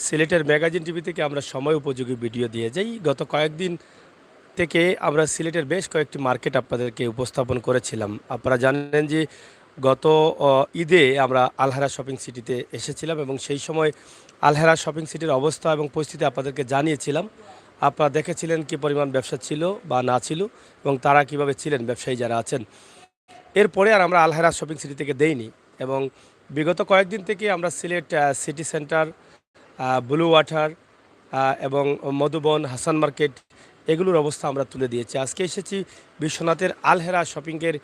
সিলেটের magazine TV থেকে আমরা সময় উপযোগী ভিডিও দিয়ে যাই। গত কয়েকদিন থেকে আমরা সিলেটের বেশ কয়েকটি মার্কেট আপনাদেরকে উপস্থাপন করেছিলাম। আপনারা জানেন যে গত ঈদে আমরা আলহারা শপিং সিটিতে এসেছিলাম এবং সেই সময় আলহারা শপিং সিটির অবস্থা এবং পরিস্থিতি আপনাদেরকে জানিয়েছিলাম। আপনারা দেখেছিলেন কী পরিমাণ ব্যবসা ছিল বা না ছিল এবং তারা কিভাবে ছিলেন ব্যবসায়ী যারা আছেন। এরপরে আর আমরা আলহারা শপিং সিটি থেকে দেইনি এবং বিগত কয়েকদিন থেকে আমরা Sylhet city centre, blue water এবং মধুবন, হাসান মার্কেট এগুলোর অবস্থা আমরা তুলে দিয়েছি। আজকে এসেছি বিশ্বনাথের আলহেরা শপিংয়ের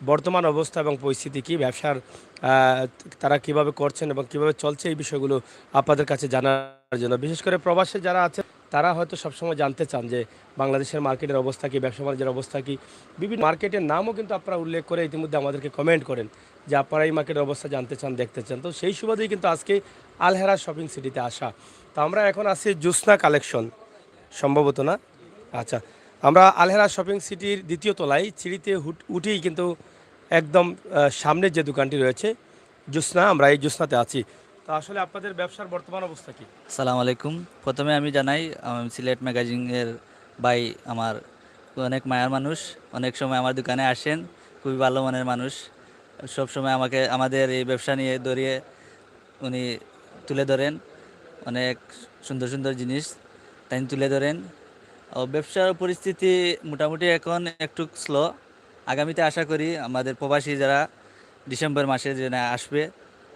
বর্তমান অবস্থা এবং পরিস্থিতি কী, ব্যবসার তারা কিভাবে করছেন এবং কিভাবে চলছে এই বিষয়গুলো আপনাদের কাছে জানার জন্য। বিশেষ করে প্রবাসে যারা আছে তারা হয়তো সবসময় জানতে চান যে বাংলাদেশের মার্কেটের অবস্থা কী, ব্যবসা বাণিজ্যের অবস্থা কী। বিভিন্ন মার্কেটের নামও কিন্তু আপনারা উল্লেখ করে ইতিমধ্যে আমাদেরকে কমেন্ট করেন যে আপনারা এই মার্কেটের অবস্থা জানতে চান, দেখতে চান। তো সেই সুবাদেই কিন্তু আজকে আলহেরা শপিং সিটিতে আসা। তো আমরা এখন আছি জ্যোৎস্না কালেকশন, সম্ভবত না? আচ্ছা, আমরা আলহেরা শপিং সিটির দ্বিতীয় তলায় সিঁড়িতে উঠেই কিন্তু একদম সামনের যে দোকানটি রয়েছে জ্যোৎস্না, আমরা এই জ্যোৎস্নাতে আছি। তো আসলে আপনাদের ব্যবসার বর্তমান অবস্থা কি? সালাম আলাইকুম। প্রথমে আমি জানাই সিলেট ম্যাগাজিনের ভাই আমার অনেক মায়ার মানুষ, অনেক সময় আমার দোকানে আসেন, খুবই ভালো মনের মানুষ। সব সময় আমাকে আমাদের এই ব্যবসা নিয়ে ধরিয়ে উনি তুলে ধরেন, অনেক সুন্দর সুন্দর জিনিস তাই তুলে ধরেন। ব্যবসার পরিস্থিতি মোটামুটি এখন একটু স্লো। আগামীতে আশা করি আমাদের প্রবাসী যারা ডিসেম্বর মাসে যেন আসবে,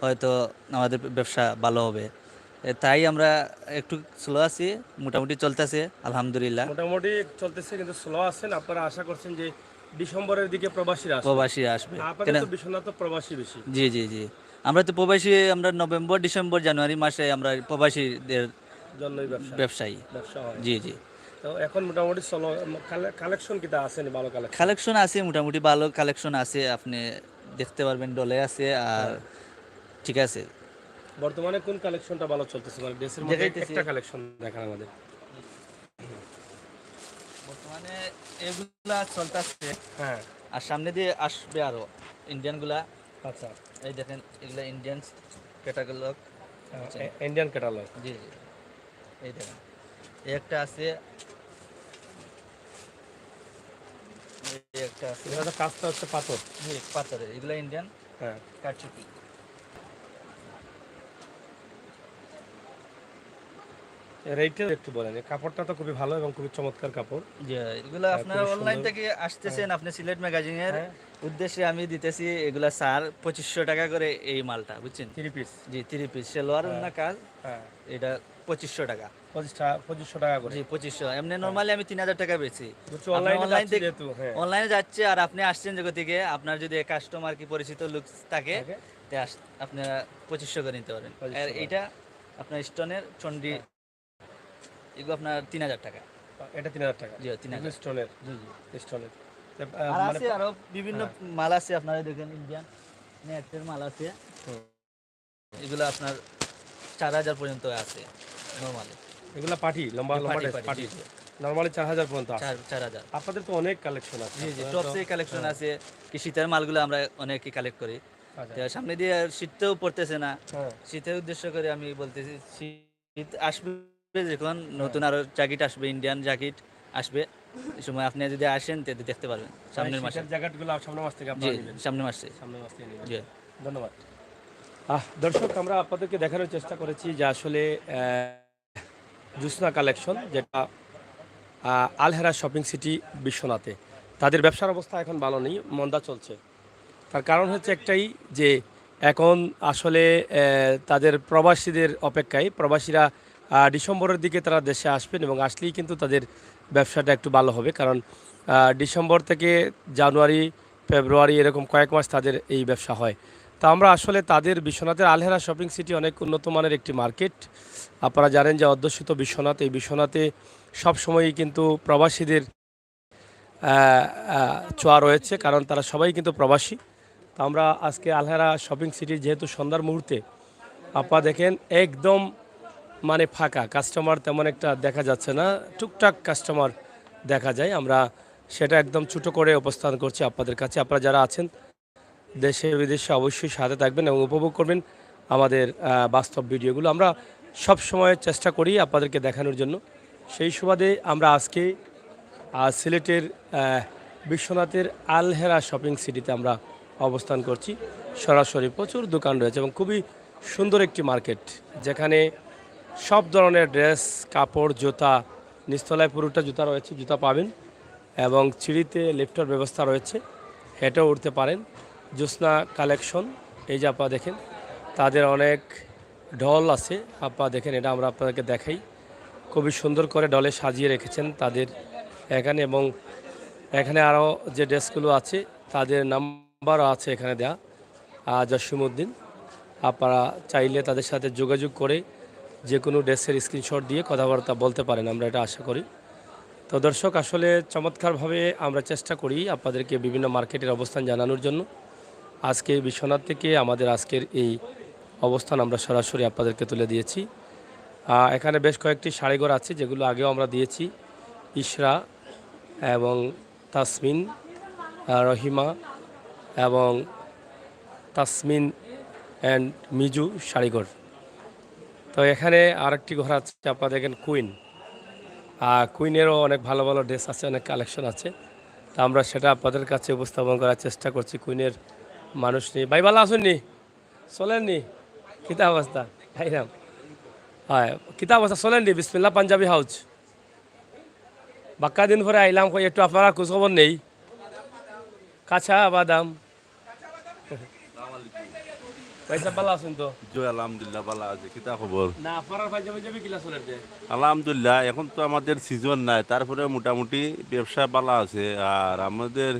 হয়তো আমাদের ব্যবসা ভালো হবে। তাই আমরা একটু স্লো আছি, মোটামুটি চলতেছে আলহামদুলিল্লাহ। মোটামুটি চলতেছে কিন্তু স্লো আছেন। আপনারা আশা করছেন যে ডিসেম্বরের দিকে প্রবাসী আসবে আপনাদের তো বিশ্বনাথ তো প্রবাসী বেশি। জি জি জি, আমরা তো প্রবাসী, আমরা নভেম্বর ডিসেম্বর জানুয়ারি মাসে আমরা প্রবাসীদের জন্যই ব্যবসায়ী। ব্যবসা হয়। জি জি, তো এখন মোটামুটি চলো কালেকশন কিটা আছে ভালো কালেকশন আছে, মোটামুটি ভালো কালেকশন আছে, আপনি দেখতে পারবেন, ডলে আছে আর ঠিক আছে। বর্তমানে কোন কালেকশনটা ভালো চলতেছে, মানে ড্রেসের মধ্যে একটা কালেকশন দেখান আমাদের। বর্তমানে এগুলা চলতেছে, হ্যাঁ, আর সামনে দিয়ে আসবে আরো ইন্ডিয়ান গুলা। আচ্ছা, এই দেখেন এগুলা ইন্ডিয়ান ক্যাটালগ, ইন্ডিয়ান ক্যাটালগ। জি জি, এই দেখেন এই একটা আছে, এই একটা আছে, এটা কাজটা হচ্ছে পাথর। জি পাথরের, এগুলা ইন্ডিয়ান। হ্যাঁ, কারচুপি। রেটটা একটু বলেন। এই কাপড়টা তো খুবই ভালো এবং খুবই চমৎকার কাপড়। জি, এগুলা আপনারা অনলাইন থেকে আসতেছেন, আপনি সিলেট ম্যাগাজিনের উদ্দেশ্যে আমি দিতেছি এগুলা স্যার 2500 টাকা করে এই মালটা, বুঝছেন? 3 পিস। জি 3 পিস সেলোয়ার না কাজ। হ্যাঁ, এটা 2500 টাকা। 2500 টাকা করে। জি 2500। এমনি নরমালি আমি 3000 টাকা বেচি। অনলাইন থেকে যেহেতু, হ্যাঁ, অনলাইনে যাচ্ছে, আর আপনি আসছেন জগৎ থেকে, আপনার যদি কাস্টমার কি পরিচিত লোক থাকে আপনি 2500 করে নিতে পারেন। আর এটা আপনার স্টোনের চন্ডি, এগুলো আপনার 3000 টাকা। এটা 3000 টাকা। জি 3000 স্টোনের। জি জি, স্টোনের। আর আছে আরো বিভিন্ন মাল আছে, আপনারা দেখেন ইন্ডিয়ান নেটের মাল আছে, এগুলো আপনার 4000 পর্যন্ত আছে নরমালি। এগুলা পাটি, লম্বা লম্বা পাটি নরমালি 4000 পর্যন্ত আছে। 4000। আপনাদের তো অনেক কালেকশন আছে। জি জি, টপসে কালেকশন আছে, কি শীতের মালগুলো আমরা অনেকই কালেক্ট করি। সামনে দিয়ে শীতটাও পড়তেছে না, শীতের উদ্দেশ্য করে আমি বলতেছি, শীত আসবে যখন নতুন আরো জ্যাকেট আসবে, ইন্ডিয়ান জ্যাকেট আসবে, এই সময় আপনি যদি আসেন তাহলে দেখতে পারবেন সামনের মাসে। জ্যাকেটগুলো সামনের মাস থেকে জি আপনারা নেবেন। সামনের মাসে। নেবেন। জি ধন্যবাদ। দর্শক, আমরা আপনাদেরকে দেখানোর চেষ্টা করেছি যে আসলে জ্যোৎস্না কালেকশন, যেটা আলহেরা শপিং সিটি বিশ্বনাথে, তাদের ব্যবসার অবস্থা এখন ভালো নেই, মন্দা চলছে। তার কারণ হচ্ছে একটাই, যে এখন আসলে তাদের প্রবাসীদের অপেক্ষায়, প্রবাসীরা ডিসেম্বরের দিকে তারা দেশে আসবেন এবং আসলেই কিন্তু তাদের ব্যবসাটা একটু ভালো হবে। কারণ ডিসেম্বর থেকে জানুয়ারি, ফেব্রুয়ারি এরকম কয়েক মাস তাদের এই ব্যবসা হয়। তা আমরা আসলে তাদের বিশ্বনাথের আলহেরা শপিং সিটি অনেক উন্নত মানের একটি মার্কেট। আপনারা জানেন যে অধ্যুষিত বিশ্বনাথ, এই বিশ্বনাথে সবসময়ই কিন্তু প্রবাসীদের ছোঁয়া রয়েছে, কারণ তারা সবাই কিন্তু প্রবাসী। তো আমরা আজকে আলহেরা শপিং সিটির যেহেতু সন্ধ্যার মুহূর্তে, আপনারা দেখেন একদম মানে ফাঁকা, কাস্টমার তেমন একটা দেখা যাচ্ছে না, টুকটাক কাস্টমার দেখা যায়। আমরা সেটা একদম ছোটো করে উপস্থান করছি আপনাদের কাছে। আপনারা যারা আছেন দেশে বিদেশে অবশ্যই সাথে থাকবেন এবং উপভোগ করবেন আমাদের বাস্তব ভিডিওগুলো। আমরা সব সময় চেষ্টা করি আপনাদেরকে দেখানোর জন্য। সেই সুবাদে আমরা আজকে সিলেটের বিশ্বনাথের আলহেরা শপিং সিটিতে আমরা অবস্থান করছি। সরাসরি প্রচুর দোকান রয়েছে এবং খুবই সুন্দর একটি মার্কেট, যেখানে সব ধরনের ড্রেস, কাপড়, জুতা, নিচতলায় পুরোটা জুতা রয়েছে, জুতা পাবেন এবং সিঁড়িতে লিফটের ব্যবস্থা রয়েছে, হেঁটেও উঠতে পারেন। জ্যোৎস্না কালেকশন, এই যে আপনারা দেখেন তাদের অনেক ঢল আছে, আপনারা দেখেন, এটা আমরা আপনাদেরকে দেখাই। খুবই সুন্দর করে ডলে সাজিয়ে রেখেছেন তাদের এখানে, এবং এখানে আরও যে ড্রেসগুলো আছে তাদের নাম্বারও আছে এখানে দেয়া। জসিমউদ্দিন, আপনারা চাইলে তাদের সাথে যোগাযোগ করে যে কোনো ড্রেসের স্ক্রিনশট দিয়ে কথাবার্তা বলতে পারেন, আমরা এটা আশা করি। তো দর্শক, আসলে চমৎকারভাবে আমরা চেষ্টা করি আপনাদেরকে বিভিন্ন মার্কেটের অবস্থান জানানোর জন্য। আজকে বিশ্বনাথ থেকে আমাদের আজকের এই অবস্থান আমরা সরাসরি আপনাদেরকে তুলে দিয়েছি। এখানে বেশ কয়েকটি শাড়িঘর আছে, যেগুলো আগেও আমরা দিয়েছি। ইশরা এবং তাসমিন, রহিমা এবং তাসমিন অ্যান্ড মিজু শাড়িঘর। তো এখানে আরেকটি ঘর আছে, আপনারা দেখেন কুইন। কুইনেরও অনেক ভালো ভালো ড্রেস আছে, অনেক কালেকশন আছে। তা আমরা সেটা আপনাদের কাছে উপস্থাপন করার চেষ্টা করছি। কুইনের মানুষ নেই, ভাই ভালো আসুননি, চলেননি, কিতা অবস্থা ভাইরাম? হয়, কিতা অবস্থা, চলেননি? বিসমিল্লাহ পাঞ্জাবি হাউস। বাক্কা দিন পরে আইলাম, কই একটু আপনারা খোঁজখবর নেই, কাঁচা বাদাম। ভাই সাহেব ভালো আছেন তো? জয় আলহামদুলিল্লাহ ভালো আছে। কিতা খবর? না, আপনার পাঞ্জাবি যাবি কিলা চলেন যে? আলহামদুলিল্লাহ, এখন তো আমাদের সিজন নাই, তারপরে মোটামুটি ব্যবসা ভালো আছে। আর আমাদের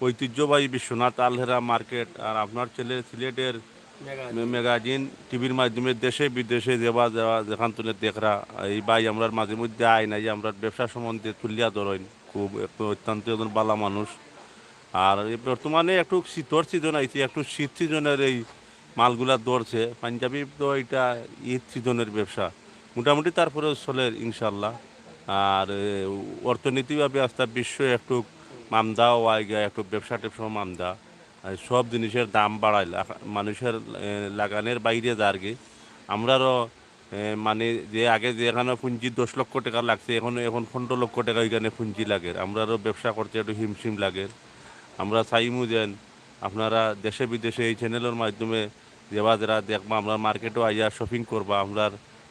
ঐতিহ্যবাহী বিশ্বনাথ আলহেরা মার্কেট আর আপনার ছেলে সিলেটের ম্যাগাজিন টিভির মাধ্যমে দেশে বিদেশে যাওয়া যাওয়া যেখান তুলে দেখরা এই ভাই আমরা মাঝে মধ্যে আয় নাই, আমরা ব্যবসা সম্বন্ধে তুলিয়া ধরেন, খুব একটু অত্যন্ত একজন ভালো মানুষ। আর এই বর্তমানে একটু শীতর সিজন আইছে, একটু শীত সিজনের এই মালগুলা ধরছে। পাঞ্জাবি তো এটা ঈদ সিজনের ব্যবসা মোটামুটি, তারপরেও চলে ইনশাল্লাহ। আর অর্থনীতিভাবে আস্তে বিশ্ব একটু মামদাও আইগা, একটু ব্যবসা টেবসা মামদা। আর সব জিনিসের দাম বাড়ায়, মানুষের লাগানের বাইরে যারগে। আমরারও মানে যে আগে যে এখানে পুঁজি 10 লক্ষ টাকা লাগছে, এখন 15 লক্ষ টাকা এখানে পুঁজি লাগে। আমরারও ব্যবসা করতে একটু হিমশিম লাগে। আমরা চাইমু যেন আপনারা দেশে বিদেশে এই চ্যানেলের মাধ্যমে যারা যারা দেখবা, আমরা মার্কেটও আইয়া শপিং করবা, আমরা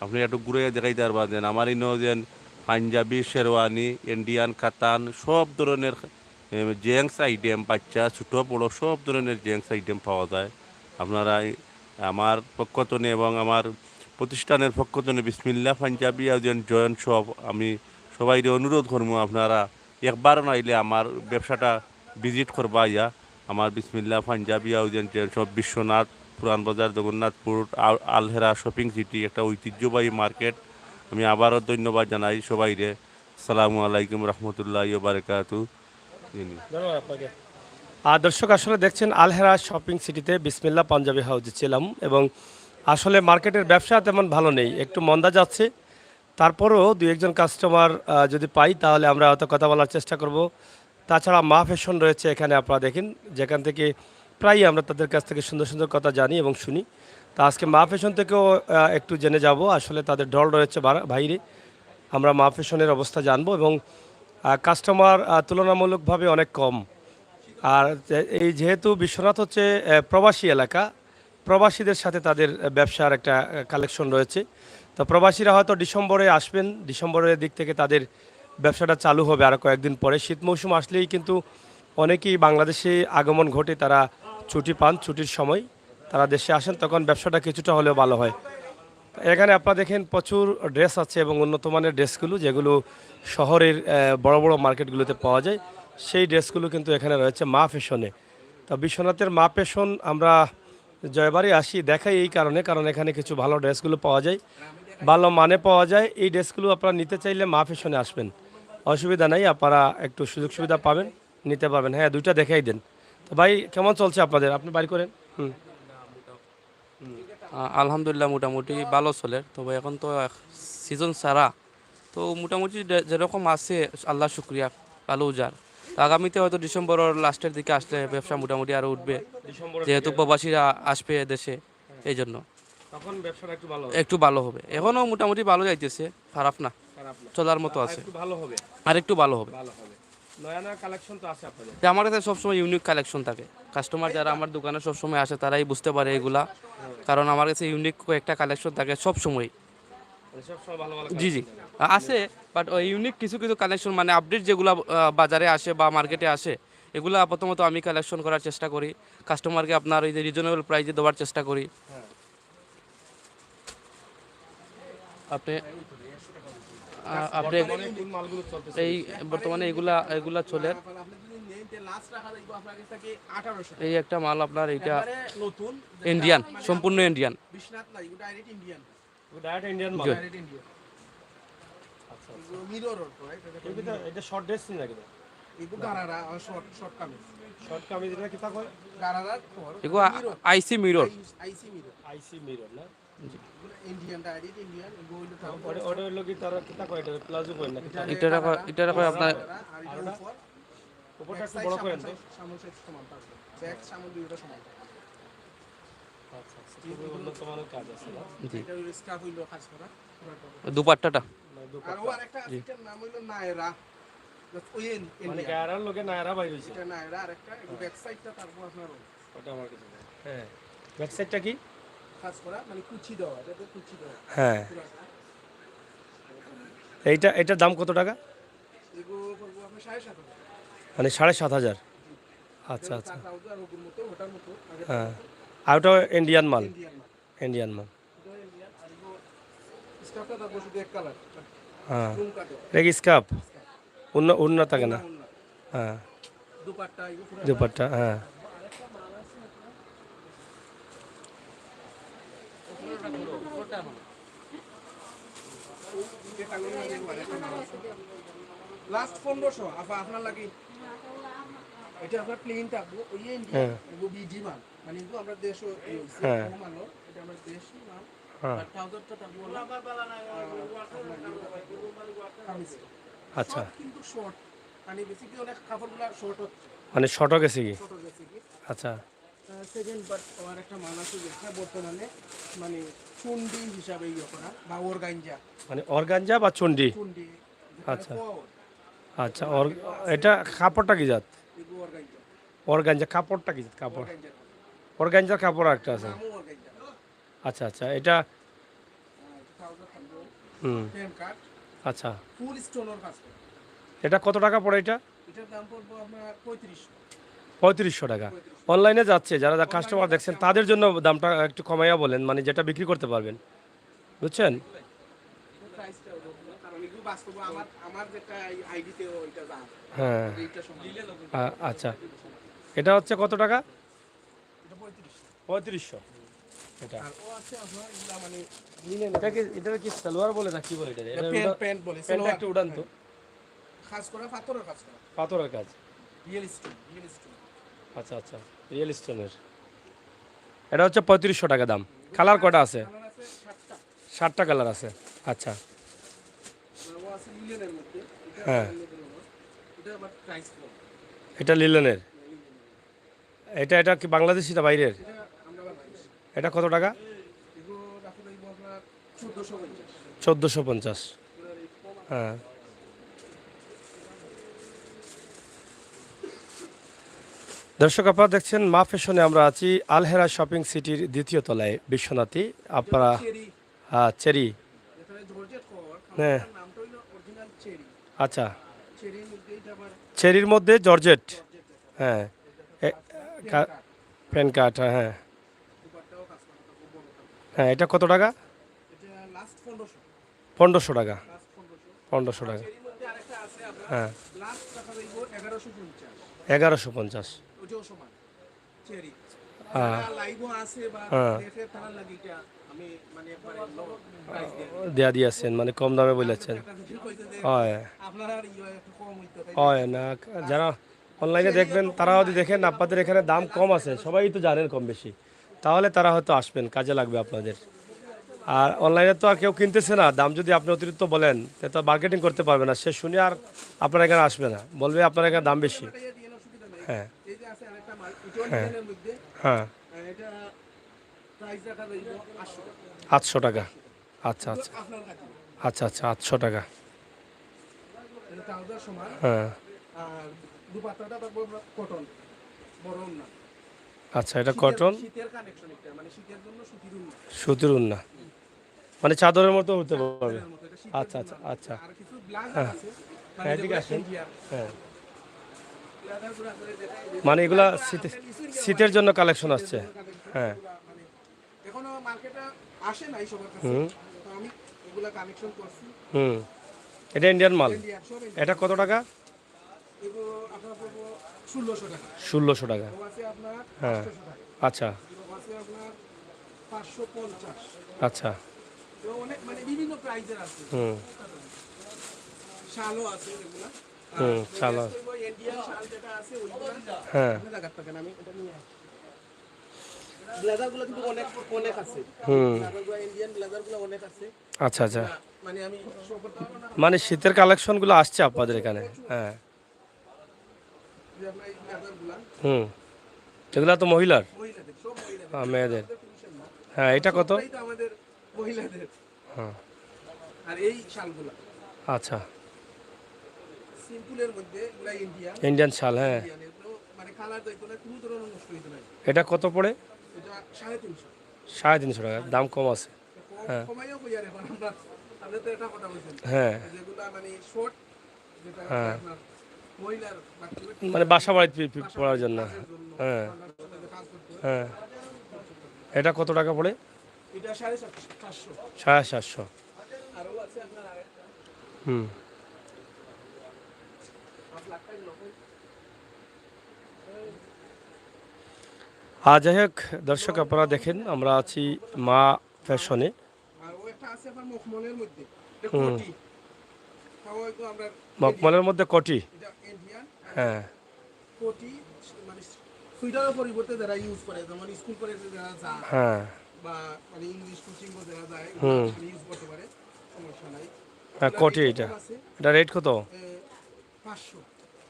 আপনি একটু ঘুরে দেখাই পারবা যেন আমার ইনো যেন পাঞ্জাবি, শেরওয়ানি, ইন্ডিয়ান কাতান, সব ধরনের জেন্টস আইটেম, বাচ্চা ছোটো বড়ো সব ধরনের জেন্টস আইটেম পাওয়া যায়। আপনারা আমার পক্ষতনে এবং আমার প্রতিষ্ঠানের পক্ষতনে বিসমিল্লাহ পাঞ্জাবি যেন জয়েন্ট শপ, আমি সবাই অনুরোধ করবো আপনারা একবার নাইলে আমার ব্যবসাটা ভিজিট করবা ইয়া। আমার বিসমিল্লাহ পাঞ্জাবি হাউজেন সব বিশ্বনাথ পুরান বাজার, জগন্নাথপুর আলহেরা শপিং সিটি, একটা ঐতিহ্যবাহী মার্কেট। আমি আবারও ধন্যবাদ জানাই সবাইরে। আসসালামু আলাইকুম রহমতুল্লাহ বারকাতু। ধন্যবাদ আপনাকে। দর্শক, আসলে দেখছেন আলহেরা শপিং সিটিতে বিসমিল্লাহ পাঞ্জাবি হাউসে ছিলাম, এবং আসলে মার্কেটের ব্যবসা তেমন ভালো নেই, একটু মন্দা যাচ্ছে। তারপরেও দুই একজন কাস্টমার যদি পাই তাহলে আমরা হয়তো কথা বলার চেষ্টা করব। তাছাড়া মা ফ্যাশন রয়েছে এখানে, আপনারা দেখেন, যেখান থেকে প্রায়ই আমরা তাদের কাছ থেকে সুন্দর সুন্দর কথা জানি এবং শুনি। তা আজকে মা ফ্যাশন থেকেও একটু জেনে যাব, আসলে তাদের ঢল রয়েছে বাইরে। আমরা মা ফ্যাশনের অবস্থা জানবো, এবং কাস্টমার তুলনামূলকভাবে অনেক কম। আর এই যেহেতু বিশ্বনাথ হচ্ছে প্রবাসী এলাকা, প্রবাসীদের সাথে তাদের ব্যবসার একটা কালেকশন রয়েছে। তো প্রবাসীরা হয়তো ডিসেম্বরে আসবেন, ডিসেম্বরের দিক থেকে তাদের ব্যবসাটা চালু হবে আরও কয়েকদিন পরে। শীত মৌসুম আসলেই কিন্তু অনেকেই বাংলাদেশে আগমন ঘটে, তারা ছুটি পান, ছুটির সময় তারা দেশে আসেন, তখন ব্যবসাটা কিছুটা হলেও ভালো হয়। এখানে আপনারা দেখেন প্রচুর ড্রেস আছে, এবং উন্নত মানের ড্রেসগুলো যেগুলো শহরের বড় বড় মার্কেটগুলোতে পাওয়া যায়, সেই ড্রেসগুলো কিন্তু এখানে রয়েছে মা ফ্যাশনে। তো বিশ্বনাথের মা ফ্যাশন আমরা জয়বারে আসি দেখাই এই কারণে, কারণ এখানে কিছু ভালো ড্রেসগুলো পাওয়া যায়, ভালো মানে পাওয়া যায়। এই ড্রেসগুলো আপনারা নিতে চাইলে মা ফ্যাশনে আসবেন, অসুবিধা নাই, আপনারা একটু সুযোগ সুবিধা পাবেন, নিতে পারবেন। হ্যাঁ, দুইটা দেখাই দেন। তো ভাই, কেমন চলছে আপনাদের? আপনি বাড়ি করেন। আলহামদুলিল্লাহ মোটামুটি ভালো চলে, তবে এখন তো সিজন ছাড়া তো মোটামুটি যেরকম আছে আল্লাহ শুক্রিয়া ভালো উজার। তো আগামীতে হয়তো ডিসেম্বরের লাস্টের দিকে আসলে ব্যবসা মোটামুটি আরও উঠবে, যেহেতু প্রবাসীরা আসবে দেশে, এই জন্য। তখন ব্যবসাটা একটু ভালো হবে, একটু ভালো হবে। এখনও মোটামুটি ভালো যাইতেছে, খারাপ না, খারাপ না, চলার মতো আর আছে, একটু ভালো হবে, আর একটু ভালো হবে। ভালো হবে। নয়া নয়া কালেকশন তো আছে আপনাদের। যে আমার কাছে সবসময় ইউনিক কালেকশন থাকে, কাস্টমার যারা আমার দোকানে সবসময় আসে তারাই বুঝতে পারে এগুলা, কারণ আমার কাছে ইউনিক একটা কালেকশন থাকে সবসময়। মানে সবসময় ভালো ভালো জি জি কালেকশন থাকে। আছে, বাট ওই ইউনিক কিছু কিছু কালেকশন মানে আপডেট যেগুলো বাজারে আসে বা মার্কেটে আসে, এগুলা প্রথমত আমি কালেকশন করার চেষ্টা করি, কাস্টমারকে আপনার এই যে রিজনেবল প্রাইসে দেওয়ার চেষ্টা করি। হ্যাঁ। আপনি আপনি বর্তমানে কোন মালগুলো চলতেছে? এই বর্তমানে এগুলা এগুলা চলে। এই একটা মাল আপনার এইটা ইন্ডিয়ান, সম্পূর্ণ ইন্ডিয়ান। ডাইরেক্ট ইন্ডিয়ান মাল। জি। আচ্ছা এটা শর্ট ড্রেস নাকি? শর্ট কামিজ এটা কি তা কয়? এগুলো আইসি মিরর। আইসি মিরর না? ওটা হলো কি তারা কি তা কয়, এটা প্লাজো কয় নাকি? এটা রাখা আপনার উপরটা একটু বড় করেন তো। আচ্ছা আচ্ছা, খুবই উন্নত মানের কাজ আছে না? জি দুপাট্টাটা। মানে দুপাট্টা। মানে গায়রার লোকে নায়রা বাইর হইছে। ওটা আমার কাছে নেই। হ্যাঁ। ব্যাক সাইডটা কি? হ্যাঁ। এইটার দাম কত টাকা? মানে 7,500। আচ্ছা আচ্ছা। হ্যাঁ। আর ওটা ইন্ডিয়ান মাল। ইন্ডিয়ান মাল। হ্যাঁ। এটা কি স্কার্ফ? অন্য থাকে না? হ্যাঁ। দুপাট্টা, হ্যাঁ। লাস্ট 1500 আপনার লাগি এটা আপনার প্লেন থাকবো ওই ইন্ডিয়া হ্যাঁ। এগো বিজি মাল মানে এগো আমরা দেশ হ্যাঁ। মাল এটা আমরা দেশি মাল হ্যাঁ। আর টাউজারটা থাকবো আচ্ছা, কিন্তু শর্ট মানে বেসিক্যালি অনেক কাপড়গুলো শর্ট হচ্ছে মানে শর্টও গেছে কি? ছোট গেছে কি আচ্ছা। সেকেন্ড বাট আমার একটা মাল আছে যেটা বর্তমানে মানে চুন্ডি হিসাবে ইয়ে করা বা অর্গানজা মানে অর্গানজা বা চন্ডি? চুন্ডি আচ্ছা। আচ্ছা, এটা কাপড়টা কি জাত? এগো অর্গানজা অর্গানজা কাপড়টা কি জাত? কাপড় অর্গানজা অর্গানজার কাপড় একটা আছে। নামও অর্গানজা আচ্ছা আচ্ছা, এটা টাউজার থাকবো হুম পেন কাট আচ্ছা। ফুল স্টোনের কাজ করে এটা কত টাকা পড়ে এটা? এটার দাম পড়বো আপনার 3500 3500 টাকা। অনলাইনে যাচ্ছে, যারা কাস্টমার দেখছেন তাদের জন্য দামটা একটু কমাইয়া বলেন, মানে যেটা বিক্রি করতে পারবেন, বুঝছেন? প্রাইসটা কারণ এগুলো বাস্তবে আমার যেটা আইডিতে ওইটা দাম হ্যাঁ। এইটা সমান আচ্ছা, এটা হচ্ছে কত টাকা? এটা 3500 3500 এটা। আর ও আছে আপনার এগুলা মানে এটা কি সালোয়ার বলে না কি বলে এটা? প্যান্ট বলে প্যান্টটা একটু উড়ান তো। খাস করা পাথরের কাজ করা পাথরের কাজ। রিয়েল স্টোন আচ্ছা আচ্ছা, রিয়েল স্টোনের। এটা হচ্ছে 3500 টাকা দাম। কালার কটা আছে? কালার আছে 7টা 7টা কালার আছে। আচ্ছা। ও আছে লিলেনের মধ্যে এটা হ্যাঁ। এটা আবার প্রাইস কম এটা লিলেনের। এটা কি বাংলাদেশি না বাইরের? এটা আমরা বাংলাদেশ এটা কত টাকা? এগুলো রাখা লাগবে আপনার 1450 1450। হ্যাঁ। দর্শক, আপনারা দেখছেন মা ফ্যাশনে আমরা আছি আলহেরা শপিং সিটির দ্বিতীয় তলায় বিশ্বনাথী। আপনারা চেরি চেরি। এখানে জর্জেট কভার হ্যাঁ। খাবারটার নামটা হলো অরিজিনাল চেরি আচ্ছা, চেরির মধ্যে এটা আবার চেরির মধ্যে জর্জেট। জর্জেট হ্যাঁ। কাট প্যান কার্ড, হ্যাঁ দুপাট্টাও কাজ করা থাকবে বড় থাকবে হ্যাঁ। এটা কত টাকা? এটা লাস্ট 1500 1500 টাকা। লাস্ট 1500 1500 টাকা। চেরির মধ্যে আরেকটা আছে আপনার হ্যাঁ। লাস্ট রাখা লাগবে 1150 1150। ওটাও সমান চেরি হ্যাঁ। লাইভও আছে বা হ্যাঁ। দেখে তারা লাগি এটা আমি মানে একবারে লো প্রাইস দিয়ে দেয়া দিয়েছেন, মানে কম দামে বলেছেন। হয় আপনার আর ইয়ে একটু কম হইতো তাই হয় না, যারা অনলাইনে দেখবেন তারা যদি দেখেন আপনাদের এখানে দাম কম আছে, সবাই তো জানেন কম বেশি, তাহলে তারা হয়তো আসবেন, কাজে লাগবে আপনাদের। আর অনলাইনে তো আর কেউ কিনতেছে না, দাম যদি আপনি অতিরিক্ত বলেন তো মার্কেটিং করতে পারবে না, সে শুনে আর আপনার এখানে আসবে না, বলবে আপনার এখানে দাম বেশি। এটা দিয়ে অসুবিধা নাই হ্যাঁ এই যে আছে আরেকটা মাল ইটালিয়ানের মধ্যে হ্যাঁ। এটা প্রাইস রাখা যাইব 800 টাকা 800 টাকা। আচ্ছা আচ্ছা আপনার কাছে আচ্ছা আচ্ছা 800 টাকা। এটা ট্রাউজার সমান। হ্যাঁ আর দুপাট্টাটা থাকবে কটন, বড় না। আচ্ছা, এটা কটন, শীতের কানেকশন এটা, মানে শীতের জন্য সুতির উন্না, সুতির উন্না, মানে চাদরের মতো হতে পারবে। চাদরের মতো এটা শীতের আচ্ছা জন্য। আচ্ছা আচ্ছা। আর কিছু ব্লাউজার হ্যাঁ আছে, মানে হ্যাঁ ঠিক যেগুলো আছে। ইন্ডিয়ান হ্যাঁ ব্লাউজারগুলো আছে যেটা মানে এগুলা শীতের জন্য কালেকশন আসছে। হ্যাঁ মানে এখনো মার্কেটে আসে নাই সবার কাছে, হুম তো আমি এগুলা কানেকশন করছি। হুম। এটা ইন্ডিয়ান মাল। ইন্ডিয়ান সব ইন্ডিয়ান। এটা কত টাকা? এগুলো আপনার পড়বো 1600 টাকা। 1600 টাকা। ও আছে আপনার হ্যাঁ 800 টাকা। আচ্ছা ও আছে আপনার 550। আচ্ছা। তো অনেক মানে বিভিন্ন প্রাইজের আছে। হুম শালও আছে এগুলা। হুম শাল। ইন্ডিয়ান শাল যেটা আছে ওইগুলা হ্যাঁ আপনি লাগাতে পারেন, আমি এটা নিয়ে আসি। ব্লেজারগুলো কিন্তু অনেক অনেক আছে। হুম ব্লেজারগুলো ইন্ডিয়ান ব্লেজারগুলো অনেক আছে। আচ্ছা আচ্ছা। মানে আমি শো করতে পারবো না। মানে শীতের কালেকশনগুলো আসছে আপনাদের এখানে। হ্যাঁ যে আপনার এই ব্লেজারগুলা হুম। এগুলা তো মহিলার, মহিলাদের, সব মহিলাদের। হ্যাঁ মেয়েদের। আমাদের পুরুষের না। হ্যাঁ এটা কত? সবটাই তো আমাদের মহিলাদের। হ্যাঁ আর এই শালগুলা আচ্ছা। সিম্পলের মধ্যে এগুলা ইন্ডিয়ান। ইন্ডিয়ান শাল। হ্যাঁ ইন্ডিয়ান এগুলো মানে কালার যাইতো না, কোনো ধরনের নষ্ট হইতো না। এটা কত পড়ে? এটা 350। 350 টাকা, দাম কম আছে। হ্যাঁ কমাইও কই আর এখন আমরা, আপনি তো এটা কথা বলছেন। হ্যাঁ যেগুলা মানে শর্ট, যেটা হ্যাঁ। আপনার মহিলার বাচ্চা মানে বাসা বাড়িতে পড়ার জন্য। কাজের জন্য, হ্যাঁ ঠান্ডার মধ্যে কাজ করতে হয়। হ্যাঁ। এটা কত টাকা পড়ে? এটা 750। 750। আরও আছে আপনার আরেকটা হুম 5 লাখ টাকা লোক। যাই হোক দর্শক, আপনারা দেখেন আমরা আছি মা ফ্যাশনে। আর ও একটা আছে আপনার মখমলের মধ্যে, এটা হুম। কোটি। তাও একটু আমরা মকমলের মধ্যে কটি। এটা ইন্ডিয়ান হ্যাঁ কোটি, মানে সুইটারের পরিবর্তে যারা ইউজ করে, যেমন স্কুল কলেজে যারা যায় হ্যাঁ বা মানে ইংলিশ কোচিং যারা যায়, হুম। ইউজ করতে পারে, সমস্যা নাই। হ্যাঁ কটি। এটা এটা রেট কত? 500।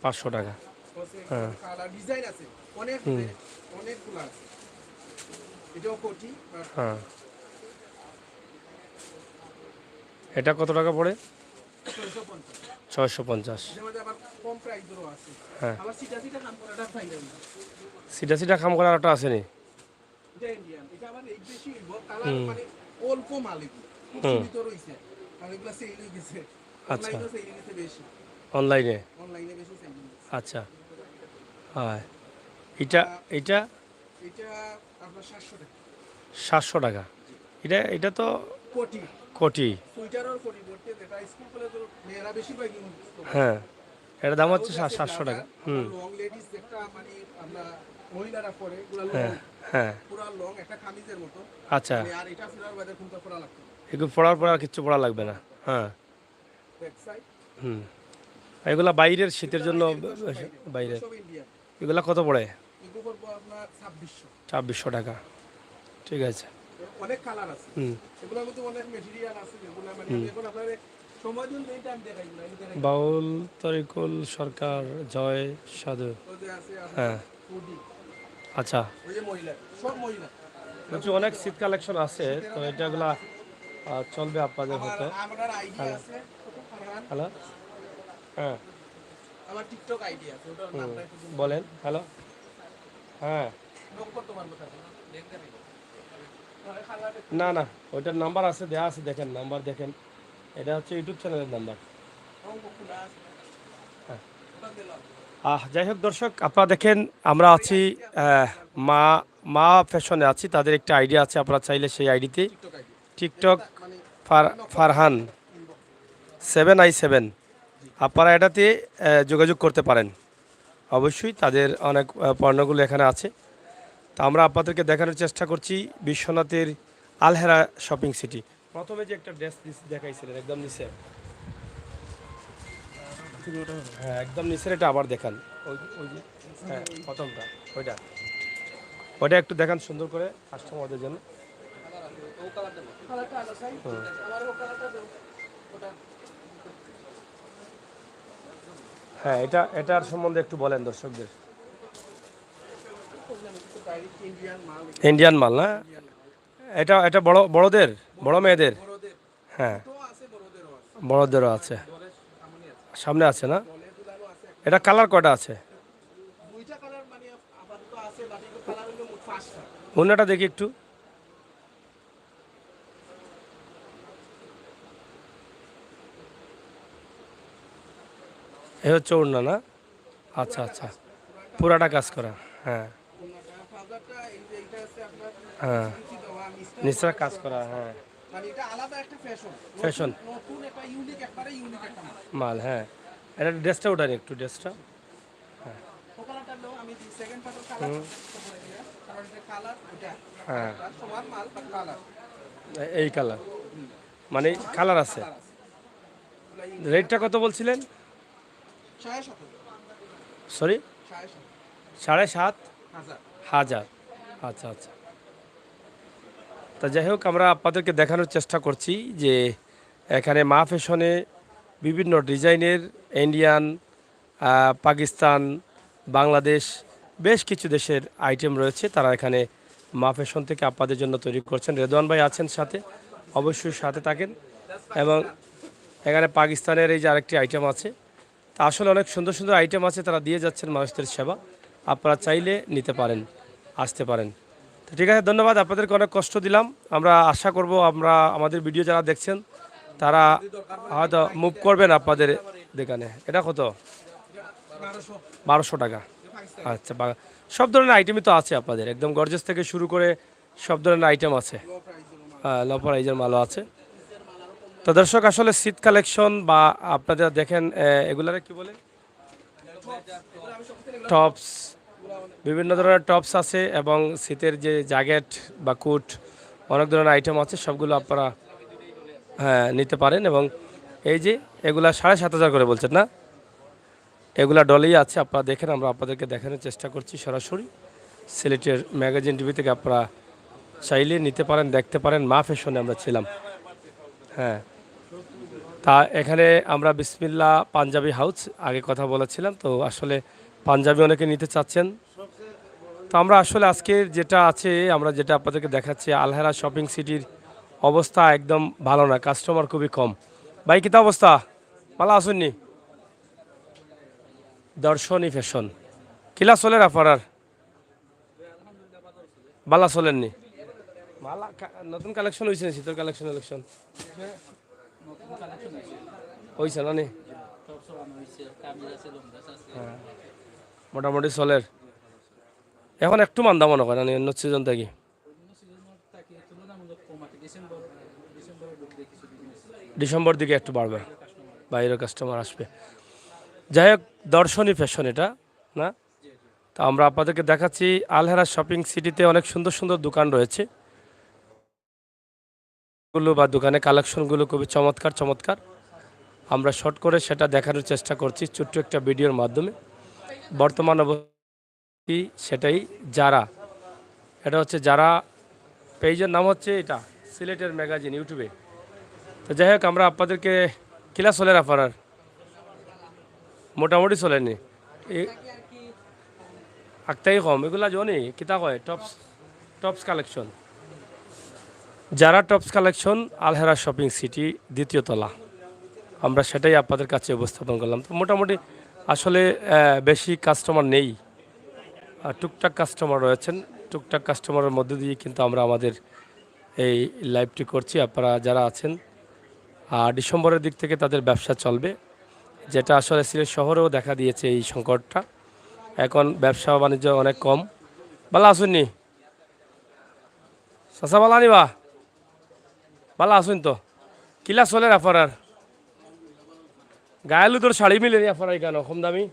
500 টাকা। হ্যাঁ। কালার ডিজাইন আছে অনেক, অনেকগুলো আছে। এটাও কোটি, হ্যাঁ এটা কত টাকা পড়ে? 650। 650। এটার মধ্যে আবার কম প্রাইসেরও আছে। হ্যাঁ আবার সিটা সিটা কাম করাটা ফাইনাল না। সিটা সিটা খাম করার একটা আসেনি। এটা ইন্ডিয়ান, এটা আবার এই বেশি কালার, মানে অল্প মাল এগুলো খুব সীমিত রয়েছে, আর এগুলো সেল হয়ে গেছে। আচ্ছা। অনলাইনে সেল হয়ে গেছে বেশি, অনলাইনে। অনলাইনে বেশি সেল হয়ে গেছে। আচ্ছা। হ্যাঁ এটা এটা এটা আপনার 700 টাকা 700 টাকা। এটা এটা তো কোটি। কোটি। সুইটারের পরিবর্তে যেটা স্কুল কলেজের মেয়েরা বেশিরভাগ ইউজ করে। হ্যাঁ এটার দাম হচ্ছে 700 টাকা। হুম লং লেডিস একটা মানে আমরা মহিলারা পরে এগুলো লং, হ্যাঁ হ্যাঁ পুরা লং একটা কামিজের মতো। আচ্ছা। মানে আর এটা ফিরার বাদে কোনটা পরা লাগতো এগুলো পড়ার পর আর কিচ্ছু পড়া লাগবে না। হ্যাঁ ব্যাক সাইড। হুম। এগুলা বাইরের শীতের জন্য বাইরের। সব ইন্ডিয়ান। এগুলা কত পড়ে? এগুলো পড়বো আপনার 2600। 2600 টাকা। ঠিক আছে। অনেক কালার আছে, হুম। এগুলোর মধ্যে অনেক মেটেরিয়াল আছে, যেগুলো মানে আমি এখন আপনার সময় দিন এই টাইম দেখাই না, আমি দেখাই। বাউল তরিকুল সরকার, জয় সাধু। ওই যে আছে হ্যাঁ হুডি, আচ্ছা। ওই যে মহিলা, সব মহিলা। প্রচুর অনেক শীত কালেকশন আছে, তো এটাগুলা চলবে আপনাদের আমার হতে। আমার আইডিয়া আছে ফারহান, হ্যালো হ্যাঁ আমার টিকটক আইডিয়া আছে, ওটার নামটা একটু বলেন। হ্যালো হ্যাঁ নোট করতে পারবো তাহলে দেখতে নেই। না না ওইটার নাম্বার আছে, দেওয়া আছে, দেখেন নাম্বার দেখেন। এটা হচ্ছে ইউটিউব চ্যানেলের নাম্বার। যাই হোক দর্শক, আপনারা দেখেন আমরা আছি মা মা ফ্যাশনে আছি। তাদের একটা আইডিয়া আছে, আপনারা চাইলে সেই আইডিতে টিকটক ফারহান 7i7 আপনারা এটাতে যোগাযোগ করতে পারেন। অবশ্যই তাদের অনেক পণ্যগুলো এখানে আছে। তা আমরা আপনাদেরকে দেখানোর চেষ্টা করছি বিশ্বনাথের আলহেরা শপিং সিটি। প্রথমে যে একটা ড্রেস দেখাইছিলেন একদম নিচে, হ্যাঁ একদম নিচের, এটা আবার দেখান। ওই ওই যে হ্যাঁ প্রথমটা ওইটা, ওইটা একটু দেখান সুন্দর করে কাস্টমারদের জন্য। হ্যাঁ এটা এটার সম্বন্ধে একটু বলেন দর্শকদের। ইন্ডিয়ান মাল, ইন্ডিয়ান মাল না? এটা এটা বড়দের, বড় মেয়েদের। বড়দের হ্যাঁ, তো আছে, বড়দেরও আছে, বড়দেরও আছে, দলের সামনে আছে, সামনে আছে না? দলের দুলারও আছে। এটা কালার কয়টা আছে? দুইটা কালার মানে আপাতত আছে, বাট এগুলো কালার হলো মোট 5টা। অন্যটা দেখি একটু। এ হচ্ছে ওড়না না? আচ্ছা আচ্ছা, পুরাটা কাজ করা। হ্যাঁ ওনাটা ট্রাউজারটা এই যে এইটা আছে আপনার হ্যাঁ, নিচে দেওয়া মিস্টার, নিচটা কাজ করা। হ্যাঁ, মানে এটা আলাদা একটা ফ্যাশন, ফ্যাশন নতুন একটা ইউনিক, একবারে ইউনিক একটা মাল। মাল। হ্যাঁ, এটা ড্রেসটা ওঠানি একটু, ড্রেসটা। তো কালারটা হলো আমি সেকেন্ড পার্টের কালার কারণ এটা কালার এটা হ্যাঁ, সমান মাল বাট কালার এই কালার, মানে কালার আছে। রেটটা কত বলছিলেন? 17.5 সরি, 17.5 7,500। আচ্ছা আচ্ছা। তা যাই হোক, আমরা আপনাদেরকে দেখানোর চেষ্টা করছি যে এখানে মা ফ্যাশনে বিভিন্ন ডিজাইনের ইন্ডিয়ান, পাকিস্তান, বাংলাদেশ, বেশ কিছু দেশের আইটেম রয়েছে। তারা এখানে মা ফ্যাশন থেকে আপনাদের জন্য তৈরি করছেন। রেদওয়ান ভাই আছেন সাথে, অবশ্যই সাথে থাকেন। এবং এখানে পাকিস্তানের এই যে আরেকটি আইটেম আছে। তা আসলে অনেক সুন্দর সুন্দর আইটেম আছে, তারা দিয়ে যাচ্ছেন মানুষদের সেবা। আপনারা চাইলে নিতে পারেন, আসতে পারেন। তো ঠিক আছে, ধন্যবাদ। আপনাদেরকে অনেক কষ্ট দিলাম। আমরা আশা করব আমরা আমাদের ভিডিও যারা দেখছেন তারা হয়তো মুভ করবেন আপনাদের দোকানে। এটা কত? 1200 টাকা। আচ্ছা, সব ধরনের আইটেমই তো আছে আপনাদের, একদম গর্জেস থেকে শুরু করে সব ধরনের আইটেম আছে। হ্যাঁ, লো প্রাইজের মালও আছে। তো দর্শক, আসলে শীত কালেকশন বা আপনারা দেখেন এগুলারে কি বলে, টপস, বিভিন্ন ধরনের টপস আছে এবং শীতের যে জ্যাকেট বা কোট, অনেক ধরনের আইটেম আছে, সবগুলো আপনারা হ্যাঁ নিতে পারেন। এবং এই যে এগুলা 7,500 করে বলছেন না, এগুলা ডলেই আছে, আপনারা দেখেন। আমরা আপনাদেরকে দেখানোর চেষ্টা করছি সরাসরি সিলেটের ম্যাগাজিন টিভি থেকে। আপনারা চাইলে নিতে পারেন, দেখতে পারেন। মা ফ্যাশনে আমরা ছিলাম। হ্যাঁ, তা এখানে আমরা বিসমিল্লা পাঞ্জাবি হাউস আগে কথা বলেছিলাম, তো আসলে পাঞ্জাবি অনেকে নিতে চাচ্ছেন। তো আমরা আসলে আজকে যেটা আছে, আমরা যেটা আপনাদেরকে দেখাচ্ছি, আলহেরা শপিং সিটির অবস্থা একদম ভালো না, কাস্টমার খুবই কম। ভাই কিতা অবস্থা, ভালো আসুননি? দর্শনী ফ্যাশন কিলা চলের আপনার? বালা চলেননি? মালা নতুন কালেকশন হয়েছে, শীতের কালেকশন কালেকশন হয়েছে না নি? হ্যাঁ, মোটামুটি চলের। এখন একটু মান্দা মনে করেন অন্য সিজন থেকে। ডিসেম্বর দিকে একটু বাড়বে, বাইরের কাস্টমার আসবে। যাই হোক, দর্শনী ফ্যাশন এটা না? তা আমরা আপনাদেরকে দেখাচ্ছি আলহেরা শপিং সিটিতে অনেক সুন্দর সুন্দর দোকান রয়েছে গুলো, বা দোকানে কালেকশনগুলো খুবই চমৎকার চমৎকার। আমরা শর্ট করে সেটা দেখানোর চেষ্টা করছি ছোট্ট একটা ভিডিওর মাধ্যমে। বর্তমান অবস্থা সেটাই। যারা, এটা হচ্ছে যারা পেজের নাম হচ্ছে এটা সিলেটের ম্যাগাজিন ইউটিউবে। তো যাই হোক, আমরা আপনাদেরকে কিলা চলের আপনার? মোটামুটি চলেনি, আগটাই কম। এগুলা জানি কিতা কয়, টপস, টপস কালেকশন। যারা tops collection, Alhera shopping city, দ্বিতীয় তলা। আমরা সেটাই আপনাদের কাছে উপস্থাপন করলাম। তো মোটামুটি আসলে বেশি কাস্টমার নেই, টুকটাক কাস্টমার রয়েছেন। টুকটাক কাস্টমারের মধ্যে দিয়ে কিন্তু আমরা আমাদের এই লাইভটি করছি। আপনারা যারা আছেন, ডিসেম্বরের দিক থেকে তাদের ব্যবসা চলবে, যেটা আসলে সিলেট শহরেও দেখা দিয়েছে এই সংকটটা। এখন ব্যবসা বাণিজ্য অনেক কম। ভালো আসুননি চাষা? ভালো আনিবা? ভালো আসুন তো? কিলা চলে আপনার? গায়েলু তোর শাড়ি মিলে নি আপনার এখানে কম দামি?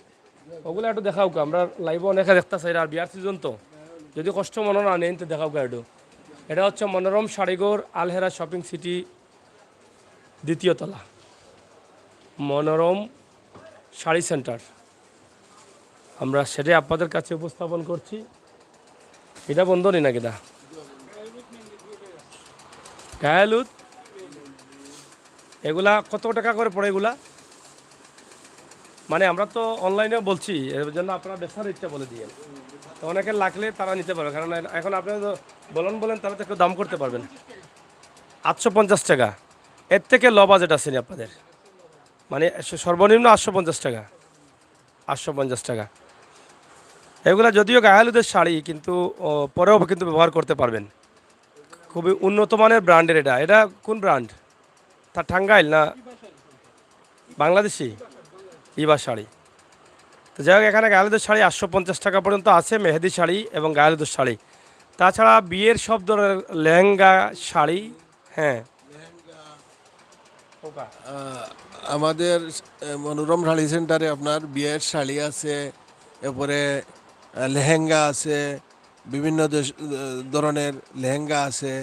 ওগুলো একটু দেখাও কা, আমরা লাইভ অনেকে দেখতে চাই। আর বিয়ার সিজন তো, যদি কষ্ট মনে না নেন তো দেখাও কা একটু। এটা হচ্ছে মনোরম শাড়িঘর, আলহেরা শপিং সিটি, দ্বিতীয় তলা, মনোরম শাড়ি সেন্টার। আমরা সেটাই আপনাদের কাছে উপস্থাপন করছি। এটা বন্ধ নেই নাকি? দা গায়েলুদ এগুলা কত টাকা করে পড়ে এগুলা? মানে আমরা তো অনলাইনে বলছি, এর জন্য আপনারা বেচার ইচ্ছা বলে দিয়ে, তো অনেকে লাগলে তারা নিতে পারবে। কারণ এখন আপনারা বলেন তাহলে তো একটু দাম করতে পারবেন। 850 টাকা, এর থেকে লো বাজেট আসেনি আপনাদের, মানে সর্বনিম্ন 850 টাকা, 850 টাকা। এগুলা যদিও গায়ালুদের শাড়ি, কিন্তু পরেও কিন্তু ব্যবহার করতে পারবেন। খুবই উন্নত মানের ব্র্যান্ডের এটা। এটা কোন ব্র্যান্ড? তা টাঙ্গাইল না বাংলাদেশি? ইবা শাড়ি। তো যাই হোক, এখানে গায়ালুদের শাড়ি 850 টাকা পর্যন্ত আছে, মেহেদি শাড়ি এবং গায়ালুদের শাড়ি। তাছাড়া বিয়ের সব ধরনের লেহেঙ্গা শাড়ি। হ্যাঁ, আমাদের মনোরম শাড়ি সেন্টারে আপনার বিয়ের শাড়ি আছে, এরপরে লেহেঙ্গা আছে, বিভিন্ন ধরনের লেহেঙ্গা আছে,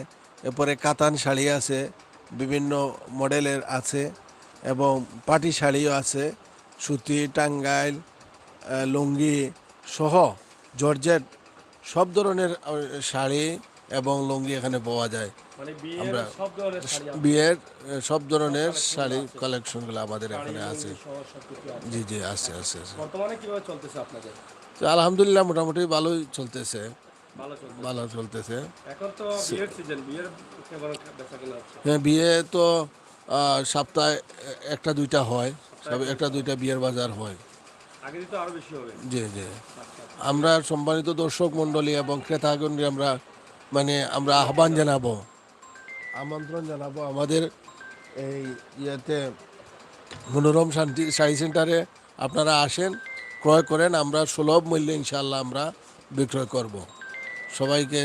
এরপরে কাতান শাড়ি আছে, বিভিন্ন মডেলের আছে, এবং পাটি শাড়িও আছে, সুতি, টাঙ্গাইল, লুঙ্গি সহ জর্জেট সব ধরনের শাড়ি এবং লুঙ্গি এখানে পাওয়া যায়। মানে বিয়ের আমরা সব ধরনের শাড়ি আছে, বিয়ের সব ধরনের শাড়ি কালেকশনগুলো আমাদের এখানে আছে। সহ সবকিছু আছে। জি জি, আছে আছে আছে। বর্তমানে কিভাবে চলতেছে আপনাদের? তো আলহামদুলিল্লাহ মোটামুটি ভালোই চলতেছে, ভালো চলছে। ভালো চলতেছে। এখন তো বিয়ের সিজন, বিয়ের কেমন বেচা কেনা হচ্ছে? হ্যাঁ, বিয়ে তো সপ্তাহে একটা দুইটা হয়, সব একটা দুইটা বিয়ের বাজার হয়। আগে তো আরো বেশি হবে। জি জি। আমরা সম্মানিত দর্শক মণ্ডলী এবং ক্রেতাগণকে আমরা আহ্বান জানাবো, আমন্ত্রণ জানাবো আমাদের এই ইয়েতে মনোরম শাড়ি সেন্টারে আপনারা আসেন, ক্রয় করেন, আমরা সুলভ মূল্যে ইনশাআল্লাহ আমরা বিক্রয় করব। সবাইকে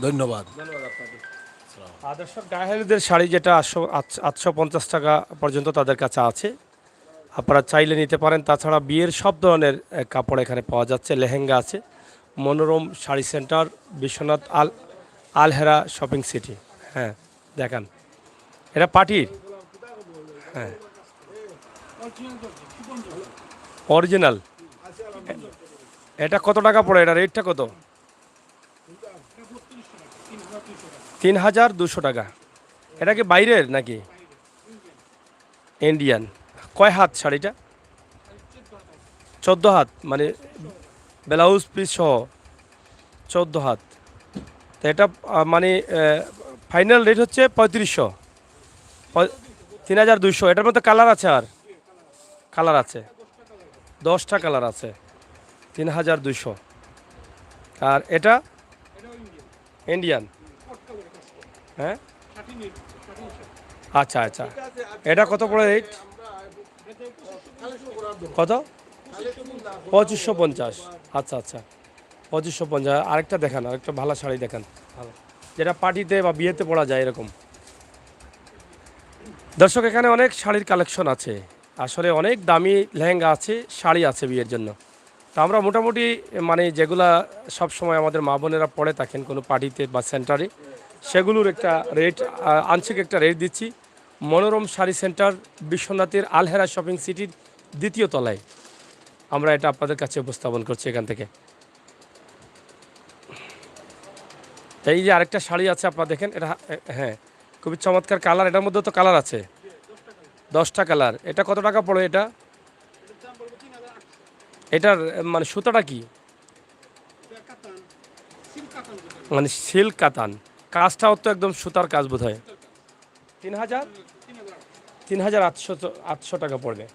ধন্যবাদ। ধন্যবাদ আপনাকে। আদর্শ গায়েহলুদের শাড়ি যেটা 850 টাকা পর্যন্ত তাদের কাছে আছে, আপনারা চাইলে নিতে পারেন। তাছাড়া বিয়ের সব ধরনের কাপড় এখানে পাওয়া যাচ্ছে, লেহেঙ্গা আছে। মনোরম sari centre, Biswanath Alhera shopping city. হ্যাঁ, দেখান, এটা পার্টির। হ্যাঁ, অরিজিনাল। এটা কত টাকা পড়ে? এটা রেটটা কত? 3200 টাকা। এটা কি বাইরের নাকি ইন্ডিয়ান? কয় হাত শাড়িটা? 14 হাত, মানে ব্লাউজ পিস সহ 14 হাত। তো এটা মানে ফাইনাল রেট হচ্ছে 3500, 3200। এটার মধ্যে কালার আছে, আর কালার আছে 10টা কালার আছে, 3200। আর এটা ইন্ডিয়ান। হ্যাঁ, আচ্ছা আচ্ছা। এটা কত পড়ে রেট? কত? 2550। আচ্ছা আচ্ছা, 2550। আরেকটা দেখান, আরেকটা ভালো শাড়ি দেখান, ভালো, যেটা পার্টিতে বা বিয়েতে পরা যায় এরকম। দর্শক, এখানে অনেক শাড়ির কালেকশন আছে, আসলে অনেক দামি লেহেঙ্গা আছে, শাড়ি আছে বিয়ের জন্য। তো আমরা মোটামুটি মানে যেগুলা সব সময় আমাদের মা বোনেরা পরে থাকেন কোনো পার্টিতে বা সেন্টারে, সেগুলোর একটা রেট, আংশিক একটা রেট দিচ্ছি। মনোরম শাড়ি সেন্টার, বিশ্বনাথের আলহেরা শপিং সিটির 2য় তলায় আমরা এটা আপনাদের কাছে উপস্থাপন করছি এখান থেকে। এই যে আরেকটা শাড়ি আছে, আপনারা দেখেন, এটা হ্যাঁ খুবই চমৎকার কালার। এটার মধ্যে তো কালার আছে, 10টা কালার। এটা কত টাকা পড়ে? এটার মানে সুতাটা কি? মানে সিল্ক কাতান, কাজটাও তো একদম সুতার কাজ বোধ হয়। 3800 টাকা পড়বে।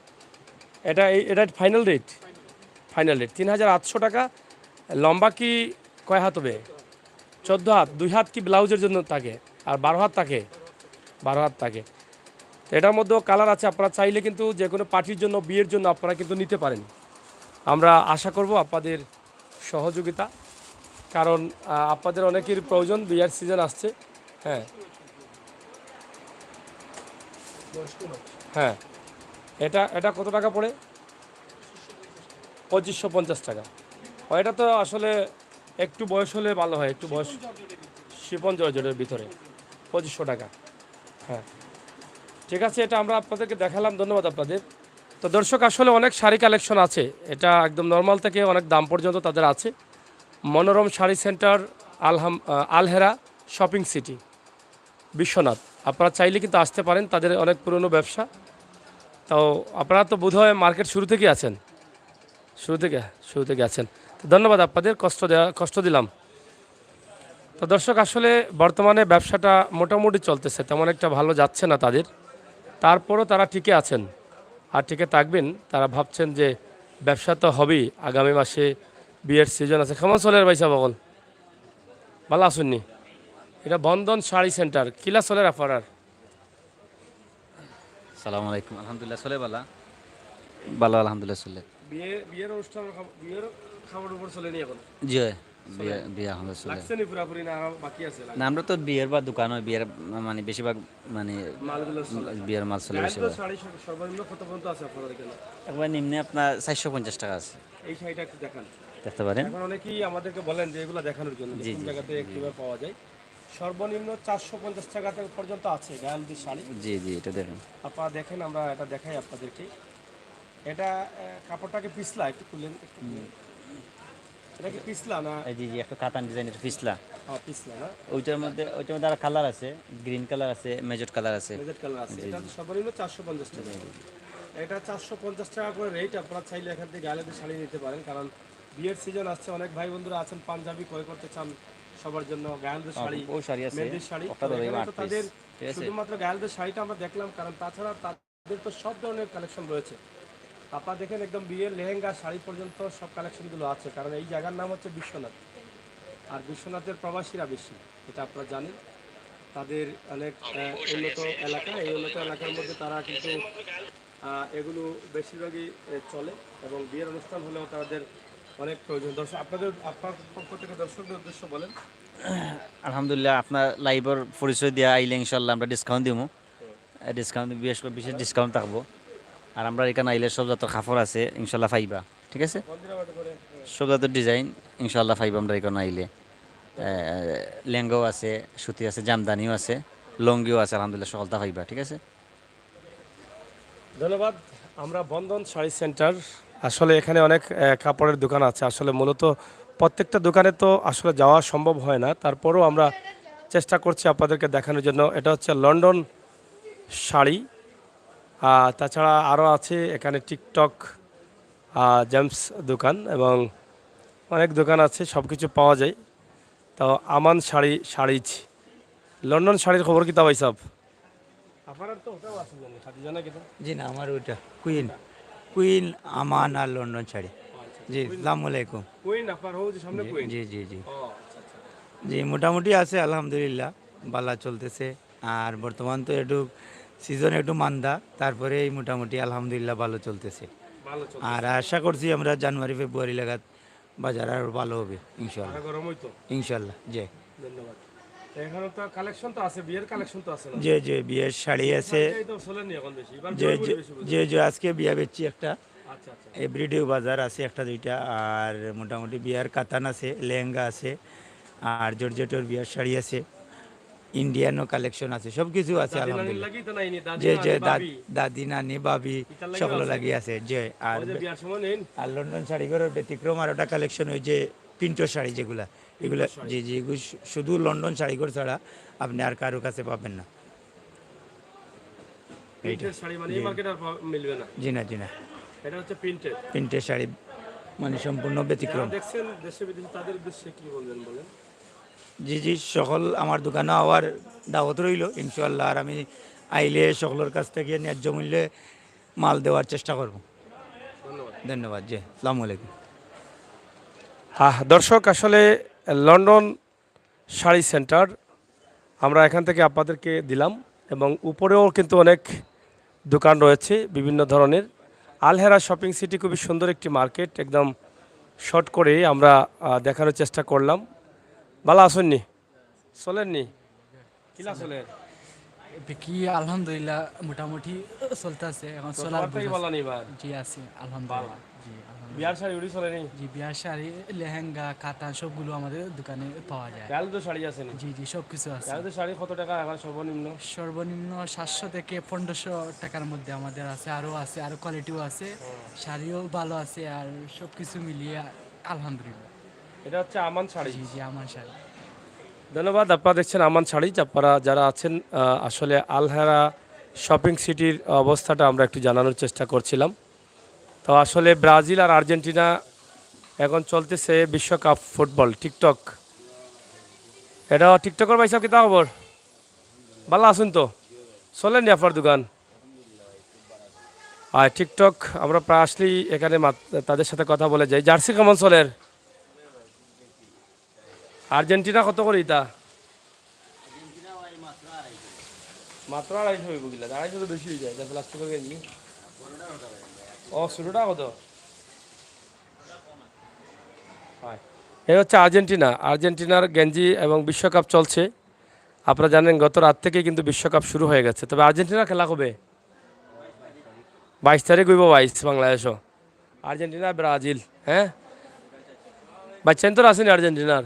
এটা ফাইনাল রেট? ফাইনাল রেট 3800 টাকা। লম্বা কি কয় হাত হবে? 14 হাত। 2 হাত কি ব্লাউজের জন্য থাকে, আর 12 হাত থাকে, 12 হাত থাকে। তো এটার মধ্যেও কালার আছে, আপনারা চাইলে কিন্তু যে কোনো পার্টির জন্য, বিয়ের জন্য আপনারা কিন্তু নিতে পারেন। আমরা আশা করব আপনাদের সহযোগিতা, কারণ আপনাদের অনেকের প্রয়োজন, বিয়ের সিজন আসছে। হ্যাঁ হ্যাঁ, এটা কত টাকা পড়ে? 2550 টাকা। এটা তো আসলে একটু বয়স হলে ভালো হয়, একটু বয়স, শিফন জর্জেটের ভিতরে 2500 টাকা। হ্যাঁ, ঠিক আছে, এটা আমরা আপনাদেরকে দেখালাম, ধন্যবাদ আপনাদের। তো দর্শক, আসলে অনেক শাড়ি কালেকশন আছে, এটা একদম নর্মাল থেকে অনেক দাম পর্যন্ত তাদের আছে। মনোরম sari centre, Alhera shopping city, Biswanath. আপনারা চাইলে কিন্তু আসতে পারেন, তাদের অনেক পুরনো ব্যবসা। তো আপনারা তো বোধহয় মার্কেট শুরু থেকে আছেন, শুরু থেকে আছেন। তো ধন্যবাদ আপনাদের, কষ্ট দিলাম। তো দর্শক আসলে বর্তমানে ব্যবসাটা মোটামুটি চলতেছে, তেমন একটা ভালো যাচ্ছে না তাদের, তারপরও তারা টিকে আছেন আর টিকে থাকবেন। তারা ভাবছেন যে ব্যবসা তো হবেই, আগামী মাসে বিয়ের সিজন আছে। কেমন চলে ভাই সাহেব বল, ভালো আসুননি? এটা বন্ধন শাড়ি সেন্টার, কিলা চলের আপনার? সালামু আলাইকুম, আলহামদুলিল্লাহ চলে ভালো ভালো আলহামদুলিল্লাহ চলে। বিয়ের অনুষ্ঠান, বিয়ের খাবার উপর চলে নি এখন? জি বিয়ে বিয়ে আলহামদুলিল্লাহ চলে। লাগছে নি পুরাপুরি না আরো বাকি আছে? না আমরা তো বিয়ের বা দোকান হয়, বিয়ের মানে বেশিরভাগ মানে মালগুলো চলে। বিয়ের মাল চলে গায়ের তো বেশিরভাগ। শাড়ি সর্বনিম্ন কত পর্যন্ত আছে আপনাদের এখানে? একবার নিম্নে আপনার 450 টাকা আছে, এই শাড়িটা একটু দেখান। দেখতে পারেন। এখন অনেকেই আমাদেরকে বলেন যে এগুলো দেখানোর জন্য যে জি, কোন জি, জায়গাতে কিভাবে পাওয়া যায়। সর্বনিম্ন 450 টাকা থেকে পর্যন্ত আছে গায়ালদি শাড়ি। জি জি এটা দেখেন। আপনারা দেখেন, আমরা এটা দেখাই আপনাদেরকে। এটা কাপড়টাকে পিছলা একটু খুলেন, একটু খুলেন। এটা কি পিছলা না? এই জি জি একটা কাতান ডিজাইনের পিছলা, হ্যাঁ পিছলা না? ওইটার মধ্যে আরো কালার আছে, গ্রিন কালার আছে, মেজেট কালার আছে। মেজেট কালার আছে। এটা সর্বনিম্ন 450 টাকা। এটা 450 টাকা করে রেট। আপনারা চাইলে এখান থেকে গায়ালদি শাড়ি নিতে পারেন, কারণ বিয়ের সিজন আসছে। অনেক ভাই বন্ধুরা আছেন পাঞ্জাবি ক্রয় করতে চান সবার জন্য, গায়ালদি শাড়ি, ও শাড়ি আছে, মেহেদির শাড়ি। ওটা ধরে এখানে 8 তো পিস, তাদের ঠিক আছে। শুধুমাত্র গায়ালদের শাড়িটা আমরা দেখলাম, কারণ তাছাড়া তাদের তো সব ধরনের কালেকশন রয়েছে। আপনারা দেখেন একদম বিয়ের লেহেঙ্গা শাড়ি পর্যন্ত সব কালেকশনগুলো আছে, কারণ এই জায়গার নাম হচ্ছে বিশ্বনাথ। আর বিশ্বনাথের প্রবাসীরা বেশি, এটা আপনারা জানেন। তাদের অনেক উন্নত এলাকা, এই উন্নত এলাকার মধ্যে তারা কিন্তু এগুলো বেশিরভাগই চলে, এবং বিয়ের অনুষ্ঠান হলেও তাদের অনেক প্রয়োজন। দর্শক আপনার পক্ষ থেকে দর্শকদের উদ্দেশ্য বলেন। আলহামদুলিল্লাহ আপনার লাইভের পরিচয় দিয়া আইলে ইনশাল্লাহ আমরা ডিসকাউন্ট দিব, ডিসকাউন্ট বিশেষ ডিসকাউন্ট থাকবো। আর আমরা এখানে আইলে সব জাতের কাপড় আছে ইনশাল্লাহ পাইবা, ঠিক আছে। সব জাতের ডিজাইন ইনশাল্লাহ পাইবা আমরা এখানে আইলে। লেহেঙ্গাও আছে, সুতি আছে, জামদানিও আছে, লঙ্গিও আছে, আলহামদুলিল্লাহ সকলটা পাইবা, ঠিক আছে। ধন্যবাদ। আমরা বন্ধন শাড়ি সেন্টার, আসলে এখানে অনেক কাপড়ের দোকান আছে। আসলে মূলত প্রত্যেকটা দোকানে তো আসলে যাওয়া সম্ভব হয় না, তারপরেও আমরা চেষ্টা করছি আপনাদেরকে দেখানোর জন্য। এটা হচ্ছে লন্ডন শাড়ি। তাছাড়া আরও আছে এখানে টিকটক, জেমস দোকান, এবং অনেক দোকান আছে, সব কিছু পাওয়া যায়। তো আমান শাড়িজ, লন্ডন শাড়ির খবর কি তা ভাই সাহেব? আপনার তো ওটাও আছে জানি, সাথে জানা কি? জি না, আমার ওইটা কুইন, কুইন আমান আর লন্ডন শাড়ি। জি আসসালামু আলাইকুম। কুইন আপনার হচ্ছে সামনে কুইন? জি জি জি ও আচ্ছা আচ্ছা। জি মোটামুটি আছে আলহামদুলিল্লাহ, বালা চলতেছে। আর বর্তমান তো একটু সিজন একটু মান্দা, তারপরে এই মোটামুটি আলহামদুলিল্লাহ ভালো চলতেছে। ভালো চলছে। আর আশা করছি আমরা জানুয়ারি ফেব্রুয়ারি লাগাত বাজার আরো ভালো হবে ইনশাল্লাহ, আর গরম হইতো। ইনশাল্লাহ। জি ধন্যবাদ। এখানে তো কালেকশন তো আছে, বিয়ের কালেকশন তো আছে না? যে যে বিয়ের শাড়ি আছে, এই তো চলেনি এখন বেশি, এবার যে জয়পুরে যে বেশি বুঝি। যে যে আজকে বিয়া বেচছি একটা, আচ্ছা আচ্ছা। এভরিডে বাজার আছে একটা দুইটা। আর মোটামুটি বিয়ার কাতান আছে, লেহেঙ্গা আছে, আর জর্জেটের বিয়ার শাড়ি আছে, ইন্ডিয়ানও কালেকশন আছে, সব কিছু আছে দাদি নানির আলহামদুলিল্লাহ। লাগি তো নাইনি, দাদি যে যে নানি, ভাবি। দাদি নানি বাবি ইতার লাগিও সকল আছে। লাগি আছে। যে আর ওই যে বিয়ার সময় নেন। আর লন্ডন শাড়িগুলোর ব্যতিক্রম আর ওটা কালেকশন ওই যে প্রিন্টো শাড়ি যেগুলা, এগুলো জি জি এগুলো শুধু লন্ডন শাড়িগুলো ছাড়া আপনি আর কারো কাছে পাবেন না। প্রিন্টের শাড়ি মানে এই মার্কেট আর মিলবে না। জি না জি না, এটা হচ্ছে প্রিন্টেড। প্রিন্টের শাড়ি মানে সম্পূর্ণ ব্যতিক্রম। যারা দেখছেন দেশে বিদেশে, তাদের উদ্দেশ্যে কি বলবেন বলেন? জি জি সকল আমার দোকানে আবার দাওয়াত রইল ইনশাল্লাহ। আর আমি আইলে সকলের কাছ থেকে ন্যায্য মূল্যে মাল দেওয়ার চেষ্টা করব। ধন্যবাদ। ধন্যবাদ। জি আসসালামু আলাইকুম। দর্শক আসলে লন্ডন শাড়ি সেন্টার আমরা এখান থেকে আপনাদেরকে দিলাম, এবং উপরেও কিন্তু অনেক দোকান রয়েছে বিভিন্ন ধরনের। আলহেরা শপিং সিটি খুবই সুন্দর একটি মার্কেট, একদম শর্ট করে আমরা দেখানোর চেষ্টা করলাম। ভালো আসেননি? চলেননি? কিলা চলেন? বিক্রি আলহামদুলিল্লাহ মোটামুটি চলতেছে এখন চলার তোমারটাই ভালো নেই ভাই। জি আছে আলহামদুলিল্লাহ। জি আলহামদুলিল্লাহ। বিয়ার শাড়ি উড়ি চলেনি? জি বিয়ার শাড়ি, লেহেঙ্গা, কাতান সবগুলো আমাদের দোকানে পাওয়া যায়। গাল তো শাড়ি আছে নি? জি জি সব কিছু আছে। গাল তো শাড়ি কত টাকা এখন সর্বনিম্ন? সর্বনিম্ন 700 থেকে 1500 টাকার মধ্যে আমাদের আছে, আরও আছে, আরও কোয়ালিটিও আছে, শাড়িও ভালো আছে, আর সব কিছু মিলিয়ে আলহামদুলিল্লাহ। এটা হচ্ছে আমান শাড়ি। জি জি আমার শাড়ি। ধন্যবাদ। আপনারা দেখছেন আমান শাড়ি। আপনারা যারা আছেন আসলে আলহেরা শপিং সিটির অবস্থাটা আমরা একটু জানানোর চেষ্টা করছিলাম। তো আসলে ব্রাজিল আর আর্জেন্টিনা এখন চলতেছে বিশ্বকাপ ফুটবল। টিকটক এটা টিকটকের ভাই সাহেব কিতা খবর? ভালো আছেন তো? চলেন নি আপনার দোকান? আর টিকটক আমরা প্রায় আসলেই এখানে তাদের সাথে কথা বলে যাই। জার্সি কেমন চলের? আর্জেন্টিনা কত করে ইতা? মাত্র 250 হইব গিলা, 250 তো বেশি হয়ে যায়, প্লাস্টিকের গেঞ্জি। ও ষোলোটা কত? এই হচ্ছে আর্জেন্টিনা, আর্জেন্টিনার গেঞ্জি এবং বিশ্বকাপ চলছে। আপনারা জানেন গত রাত থেকে কিন্তু বিশ্বকাপ শুরু হয়ে গেছে। তবে আর্জেন্টিনা খেলা কবে? 22 তারিখ হইব, 22 বাংলাদেশও। আর্জেন্টিনা ব্রাজিল, হ্যাঁ বাচ্চান তোর আসেনি আর্জেন্টিনার?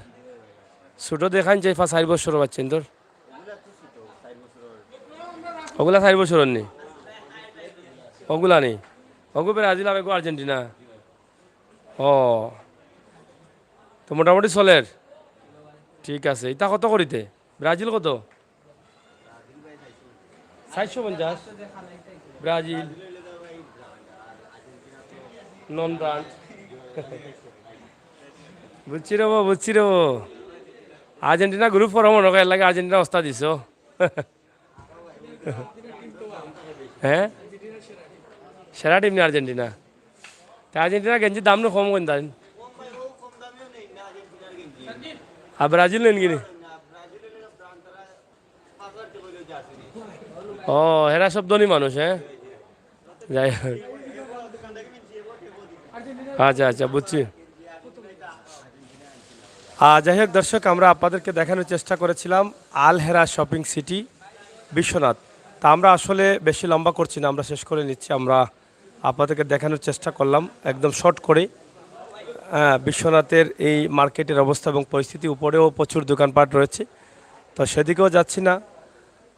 ছোটো দেখান চাই 4 বছর বাচ্চান তোর, ওগুলা 4 বছর নি, ওগুলা নেই, ওগু ব্রাজিল আর এগু আর্জেন্টিনা। ও তো মোটামুটি চলের, ঠিক আছে। ইতা কত করিতে? ব্রাজিল কত? 450 ব্রাজিল নন ব্রান্ড। বুঝছি রে বুঝছি রে, আর্জেন্টিনা গ্রুপ ফর মনে হয় লাগে, আর্জেন্টিনা অবস্থা দিছ। হ্যাঁ সেরা টিম নি আর্জেন্টিনা? আর্জেন্টিনা গেঞ্জির দাম কম কোন দাম? আর ব্রাজিল নেন কিনি? ও হেরা সব ধনী মানুষ, হ্যাঁ যাই হোক, আচ্ছা আচ্ছা বুঝছি। যাই হোক দর্শক, আমরা আপনাদেরকে দেখানোর চেষ্টা করেছিলাম আল হেরা শপিং সিটি বিশ্বনাথ। তা আমরা আসলে বেশি লম্বা করছি না, আমরা শেষ করে নিচ্ছি। আমরা আপনাদেরকে দেখানোর চেষ্টা করলাম একদম শর্ট করে বিশ্বনাথের এই মার্কেটের অবস্থা এবং পরিস্থিতি। উপরেও প্রচুর দোকানপাট রয়েছে, তো সেদিকেও যাচ্ছি না।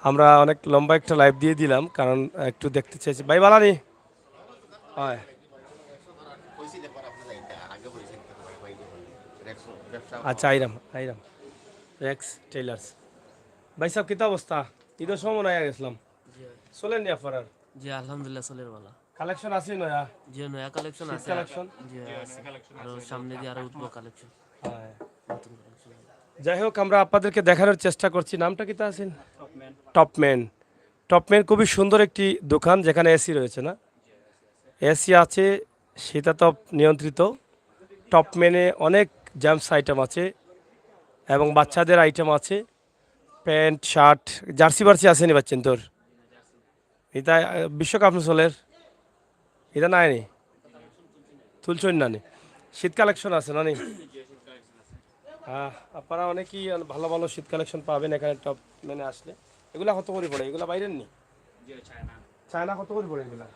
আমরা অনেক লম্বা একটা লাইভ দিয়ে দিলাম, কারণ একটু দেখতে চাইছি। ভাই বালানি হয়, আচ্ছা আইরাম আইরাম রেক্স টেইলার্স। ভাই সাহেব কিতা অবস্থা? ঈদের সময় নয়া গেছিলাম, চলেন নি আপনার? জি আলহামদুলিল্লাহ চলের ভালো। কালেকশন আছে নয়া? জি নয়া কালেকশন শীত আছে। কালেকশন? জি আছে, আর সামনে দিয়ে আরো উঠবো কালেকশন, নতুন কালেকশন। যাই হোক, আমরা আপনাদেরকে দেখানোর চেষ্টা করছি। নামটা কিতা আছেন? টপম্যান। টপম্যান খুবই সুন্দর একটি দোকান, যেখানে এসি রয়েছে না? এসি আছে, শীতাতপ নিয়ন্ত্রিত। টপম্যানে অনেক জেমস আইটেম আছে এবং বাচ্চাদের আইটেম আছে, প্যান্ট শার্ট। জার্সি বার্সি আসেনি বাচ্চেন তোর? এটা বিশ্বকাপ চলের, এটা নাই নি? তুলছই না নি? শীত কালেকশন আছে না নি? হ্যাঁ, আপনারা অনেকেই ভালো ভালো শীত কালেকশন পাবেন এখানে টপ মেনে আসলে। এগুলা কত করে পড়ে? এগুলা বাইরের নি? চায়না কত করে পড়ে এগুলা?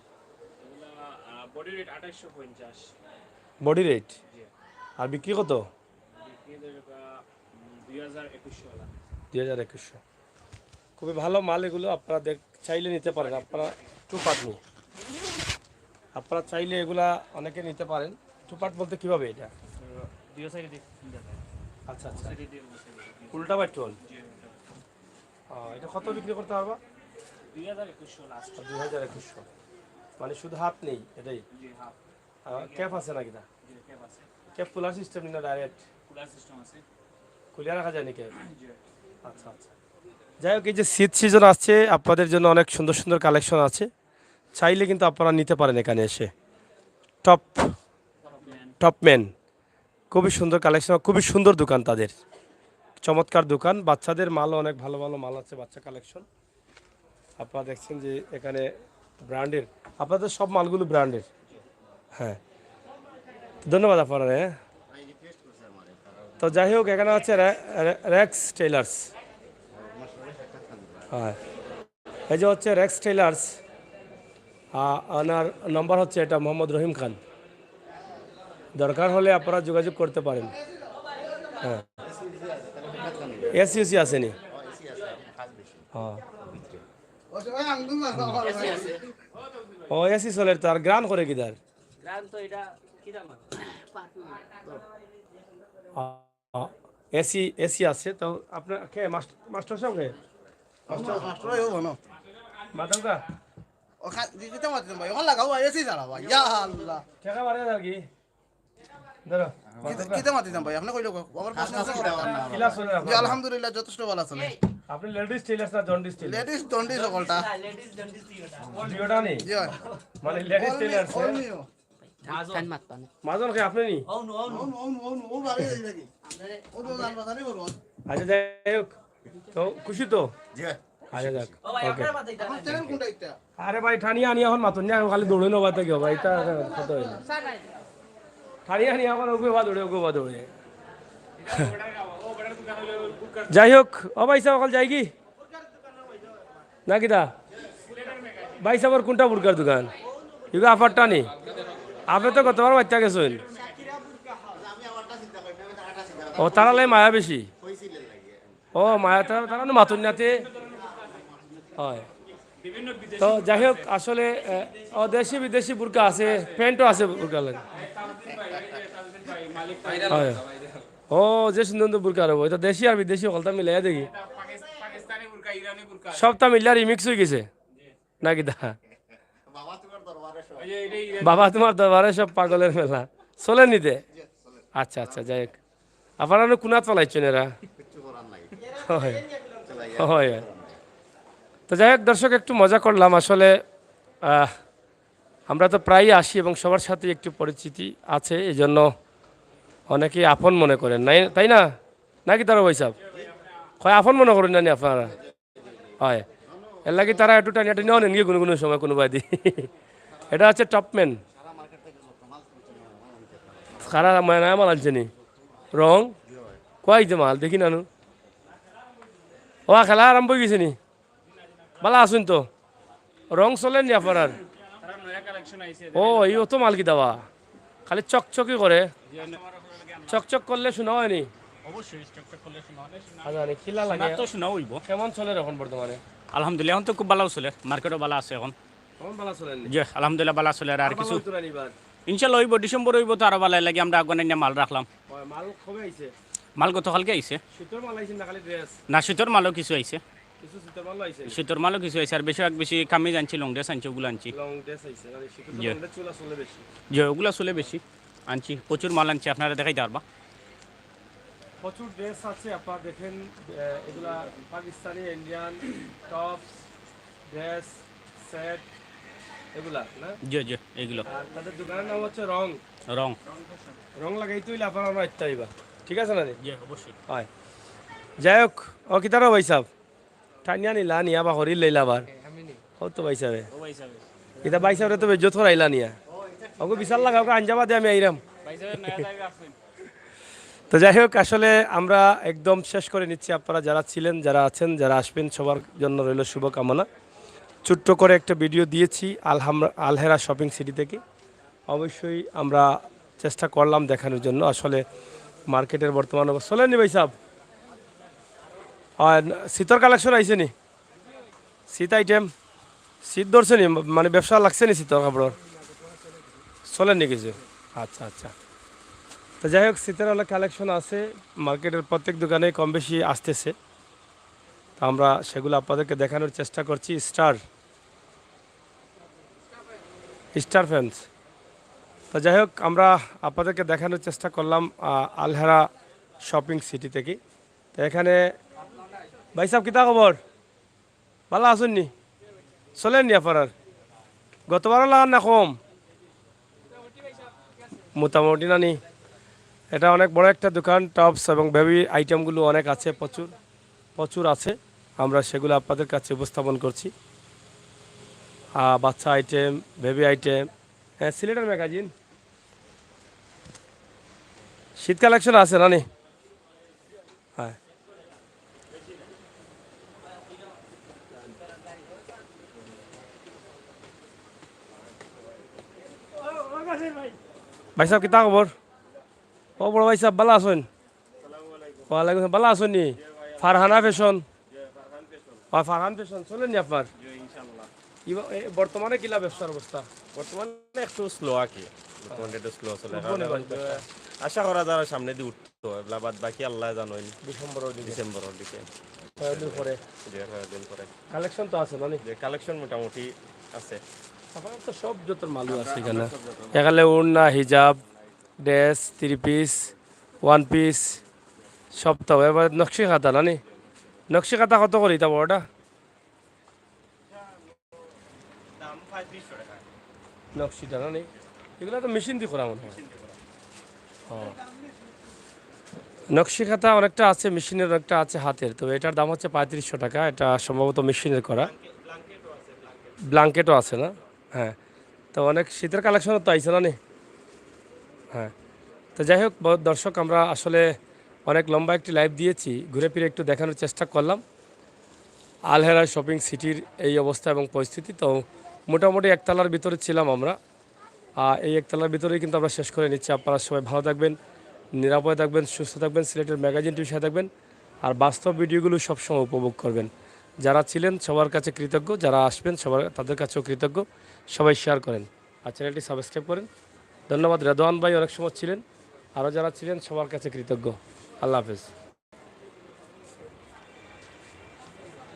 Body rate 2850। বডি রেট আর বিক্রি কত? 2100। খুবই ভালো মাল এগুলো, আপনারা চাইলে নিতে পারেন। আপনারা টু পার্ট নি, আপনারা চাইলে এগুলা অনেকে নিতে পারেন। টু পার্ট বলতে কীভাবে এটা? আচ্ছা আচ্ছা, উল্টা বাই টোল। এটা কত বিক্রি করতে পারবা? 2200 লাস্ট। 2200, মানে শুধু হাত নেই এটাই? ক্যাপ আছে নাকি? না ক্যাপ আছে। ক্যাপ কুলার সিস্টেম না ডাইরেক্ট? কুলার সিস্টেম আছে, খুলে রাখা যায় নাকি? আচ্ছা আচ্ছা। যাই হোক, এই যে শীত সিজন আসছে, আপনাদের জন্য অনেক সুন্দর সুন্দর কালেকশন আছে, চাইলে কিন্তু আপনারা নিতে পারেন এখানে এসে। টপম্যান খুবই সুন্দর কালেকশন, খুবই সুন্দর দোকান তাদের, চমৎকার দোকান। বাচ্চাদের মালও অনেক ভালো ভালো মাল আছে, বাচ্চা কালেকশন। আপনারা দেখছেন যে এখানে ব্র্যান্ডের, আপনাদের সব মালগুলো ব্র্যান্ডের। হ্যাঁ, ধন্যবাদ আপনারা। হ্যাঁ, তো যাই হোক, এখানে হচ্ছে রেক্স টেইলার্স। হ্যাঁ, এই যে হচ্ছে রেক্স টেইলার্স, ওনার নম্বর হচ্ছে এটা, মোহাম্মদ রহিম খান। দরকার হলে আপনারা যোগাযোগ করতে পারেন। হ্যাঁ, এসি আসেনি? হ্যাঁ, ও এসি চলে তো। আর গ্রান করে কিদার? এসি এসি আছে তো। আপনার কে মাস্টার সাহেব? কে মাস্টার আইও বনো মাদাম কা ও দিতে মারতে ভাই ওলা গাও এসি চালা ভাই ইয়া আল্লাহ টাকা মারে আর কি ধরো কিতা মাতিতাম ভাই আপনি কইলো আমার প্রশ্ন আছে কিলা চলে জি আলহামদুলিল্লাহ যথেষ্ট ভালো চলে আপনি লেডিস টেলার্স না জন্ডিস টেলার্স লেডিস দন্ডি সকলটা দুইটা নেই জি হয় মানে লেডিস টেলার্স মাজন কে আপনি নি ও বাড়ি যাই নাকি ও তো জানবা জানি বলো আচ্ছা যাই হোক তো খুশি তো জি আচ্ছা যাক ওকে আমার চ্যানেল কোনটা এটা আরে ভাই ঠানিয়া আনি এখন মাতুন না খালি দৌড়ে নেবা তো কেউ ভাই এটা কত হইল ঠানিয়া আনি এখন ওকে বা দৌড়ে যাই হোক ও ভাই সাহেব কাল যাই কি না কিতা ভাই সাহেবের কোনটা বুরকার দোকান ইগো আফারটা নি আপনি তো কতবার বাচ্চা গেছেন ও তারালে মায়া বেশি ও মায়া তারা মাতুন নাতে হয় তো যাই হোক আসলে দেশি বিদেশি বুরকা আছে প্যান্টও আছে বুরকা লাগে হয় ও যে সুন্দর বুরকা রব এটা দেশি আর বিদেশি হলতা মিলাই দেখি সবটা মিলিয়ে রিমিক্স হয়ে গেছে নাকি দা বাবা তোমার দরবারে সব পাগলের মেলা চলে নিতে আচ্ছা আচ্ছা যাই হোক আপনারা কোনাত পালাইছেন এরা হয় হয় তো যাই হোক দর্শক একটু মজা করলাম আসলে আমরা তো প্রায়ই আসি এবং সবার সাথে একটু পরিচিতি আছে এই জন্য অনেকেই আপন মনে করেন নাই তাই না নাকি তারা ওইসব হয় আপন মনে করেন না আপনারা হয় এর লাগে তারা একটু টানিয়া টানিয়াও নেন গিয়ে কোনো কোনো সময় কোনো বাদি এটা হচ্ছে টপম্যান খারা মাল আনছে নি রং কয় যে মাল দেখি নানু ও খেলা আরম্ভ হয়ে গেছে নি ভালো আসুন তো রং চলেন নি আপনার ও এই তো মাল কি দাবা খালি চকচকি করে চকচক করলে শোনা হয়নি খিলা লাগে কেমন চলে এখন বর্তমানে আলহামদুলিল্লাহ এখন তো খুব ভালো চলে মার্কেটও ভালো আছে এখন কেমন ভালো চলেন জি আলহামদুলিল্লাহ ভালো চলে আর কিছু ইনশাল্লাহ হইব ডিসেম্বর হইব তো আরো ভালো লাগে আমরা আগুন মাল রাখলাম মাল কবে আইছে মাল গতকালকে আইছে শীতর মাল আইছে না খালি ড্রেস না শীতর মালও কিছু আইছে কিছু শীতর মাল আইছে শীতর মালও কিছু আইছে আর বেশি কামিজ আনছি লং ড্রেস আনছি ওগুলো আনছি লং ড্রেস আইছে মানে শীতর জি। মাল চুলা চলে বেশি যে ওগুলো চলে বেশি আনছি প্রচুর মাল আনছি আপনারা দেখাইতে পারবা প্রচুর ড্রেস আছে আপনারা দেখেন এগুলা Pakistani Indian tops dress set এগুলা না জি জি এগুলো আর তাদের দোকানের নাম হচ্ছে রং রং রং লাগাইতে হইলে আপনারা আমরা ইত্যাদিবা ঠিক আছে না রে জি অবশ্যই হয় যাই হোক ও কিতারও ভাই সাহেব টানিয়া নিলা নিয়া বা হরিল লইলা আবার ও তো ভাই সাহেব এটা ভাই সাহেব তো বেজত করাইলা নিয়া ওকে বিশাল লাগা ওকে আঞ্জাবা দিয়ে আমি আইরাম তো যাই হোক আসলে আমরা একদম শেষ করে নিচ্ছি আপনারা যারা ছিলেন যারা আছেন যারা আসবেন সবার জন্য রইল শুভকামনা ছোট্ট করে একটা ভিডিও দিয়েছি আলহেরা শপিং সিটি থেকে অবশ্যই আমরা চেষ্টা করলাম দেখানোর জন্য আসলে মার্কেটের বর্তমান অবস্থা চলেনি ভাই সাহেব শীতর কালেকশন আইছে নি শীত আইটেম শীত ধরছে নি মানে ব্যবসা লাগছে নি শীতর কাপড়ের চলেন নি কিছু আচ্ছা আচ্ছা তো যাই হোক শীতের অনেক কালেকশন আছে মার্কেটের প্রত্যেক দোকানে কম বেশি আসতেছে তো আমরা সেগুলো আপনাদেরকে দেখানোর চেষ্টা করছি স্টার ফ্যান্স তো যাই হোক আমরা আপনাদেরকে দেখানোর চেষ্টা করলাম আলহেরা শপিং সিটি থেকে তো এখানে ভাই সাহেব কিতা খবর ভালো আসুন নি চলেন নি আপনার গতবারও লাগান না কম মোটামুটি নানি এটা অনেক বড় একটা দোকান টপস এবং বেবি আইটেমগুলো অনেক আছে প্রচুর আছে আমরা সেগুলো আপনাদের কাছে উপস্থাপন করছি বাচ্চা আইটেম বেবি আইটেম হ্যাঁ সিলেটের ম্যাগাজিন শীত কালেকশন আছে নানি হ্যাঁ ভাই সাহেব কিতা খবর ও বড় ভাই সাহেব ভালো আছেন ওয়ালাইকুম আসসালাম ভালো আছেন নি ফারহানা ফ্যাশন ফারহান ফ্যাশন চলেন নি আপনার বর্তমানে কিলা ব্যবসার অবস্থা বর্তমানে একটু স্লো আর কি বর্তমানে একটু স্লো চলে আশা করা যায় সামনে দিয়ে উঠতো বাদ বাকি আল্লাহ জানোই ডিসেম্বরের দিকে কয়েকদিন পরে কয়েকদিন পরে কালেকশন তো আছে মানে কালেকশন মোটামুটি আছে আপনার তো সব যত মালু আছে এখানে এখানে ওড়না হিজাব ড্রেস, 3 পিস, 1 পিস সব তো। এবার নকশি খাতা না নি? নকশি খাতা কত করি তা বড়টা? নকশিটা না নি? এগুলো তো মেশিন দিয়ে করা মনে হয়। ও। নকশি খাতা অনেকটা আছে, মেশিনের অনেকটা আছে হাতের। তো এটার দাম হচ্ছে 3500 টাকা। এটা সম্ভবত মেশিনের করা। ব্ল্যাঙ্কেটও আছে না? হ্যাঁ। তো অনেক শীতের কালেকশনও তো আইছে না নি? হ্যাঁ। তো যাই হোক দর্শক, আমরা আসলে অনেক লম্বা একটি লাইভ দিয়েছি, ঘুরে ফিরে একটু দেখানোর চেষ্টা করলাম আলহেরা শপিং সিটির এই অবস্থা এবং পরিস্থিতি। তো মোটামুটি একতলার ভিতরে ছিলাম আমরা, এই একতলার ভিতরেই কিন্তু আমরা শেষ করে নিচ্ছি। আপনারা সবাই ভালো থাকবেন, নিরাপদে থাকবেন, সুস্থ থাকবেন, সিলেটের ম্যাগাজিনটির সাথে থাকবেন, আর বাস্তব ভিডিওগুলো সবসময় উপভোগ করবেন। যারা ছিলেন সবার কাছে কৃতজ্ঞ, যারা আসবেন সবার তাদের কাছেও কৃতজ্ঞ। সবাই শেয়ার করেন আর চ্যানেলটি সাবস্ক্রাইব করেন। ধন্যবাদ। রেদওয়ান ভাই অনেক সময় ছিলেন, আরও যারা ছিলেন সবার কাছে কৃতজ্ঞ। আল্লাহ হাফেজ।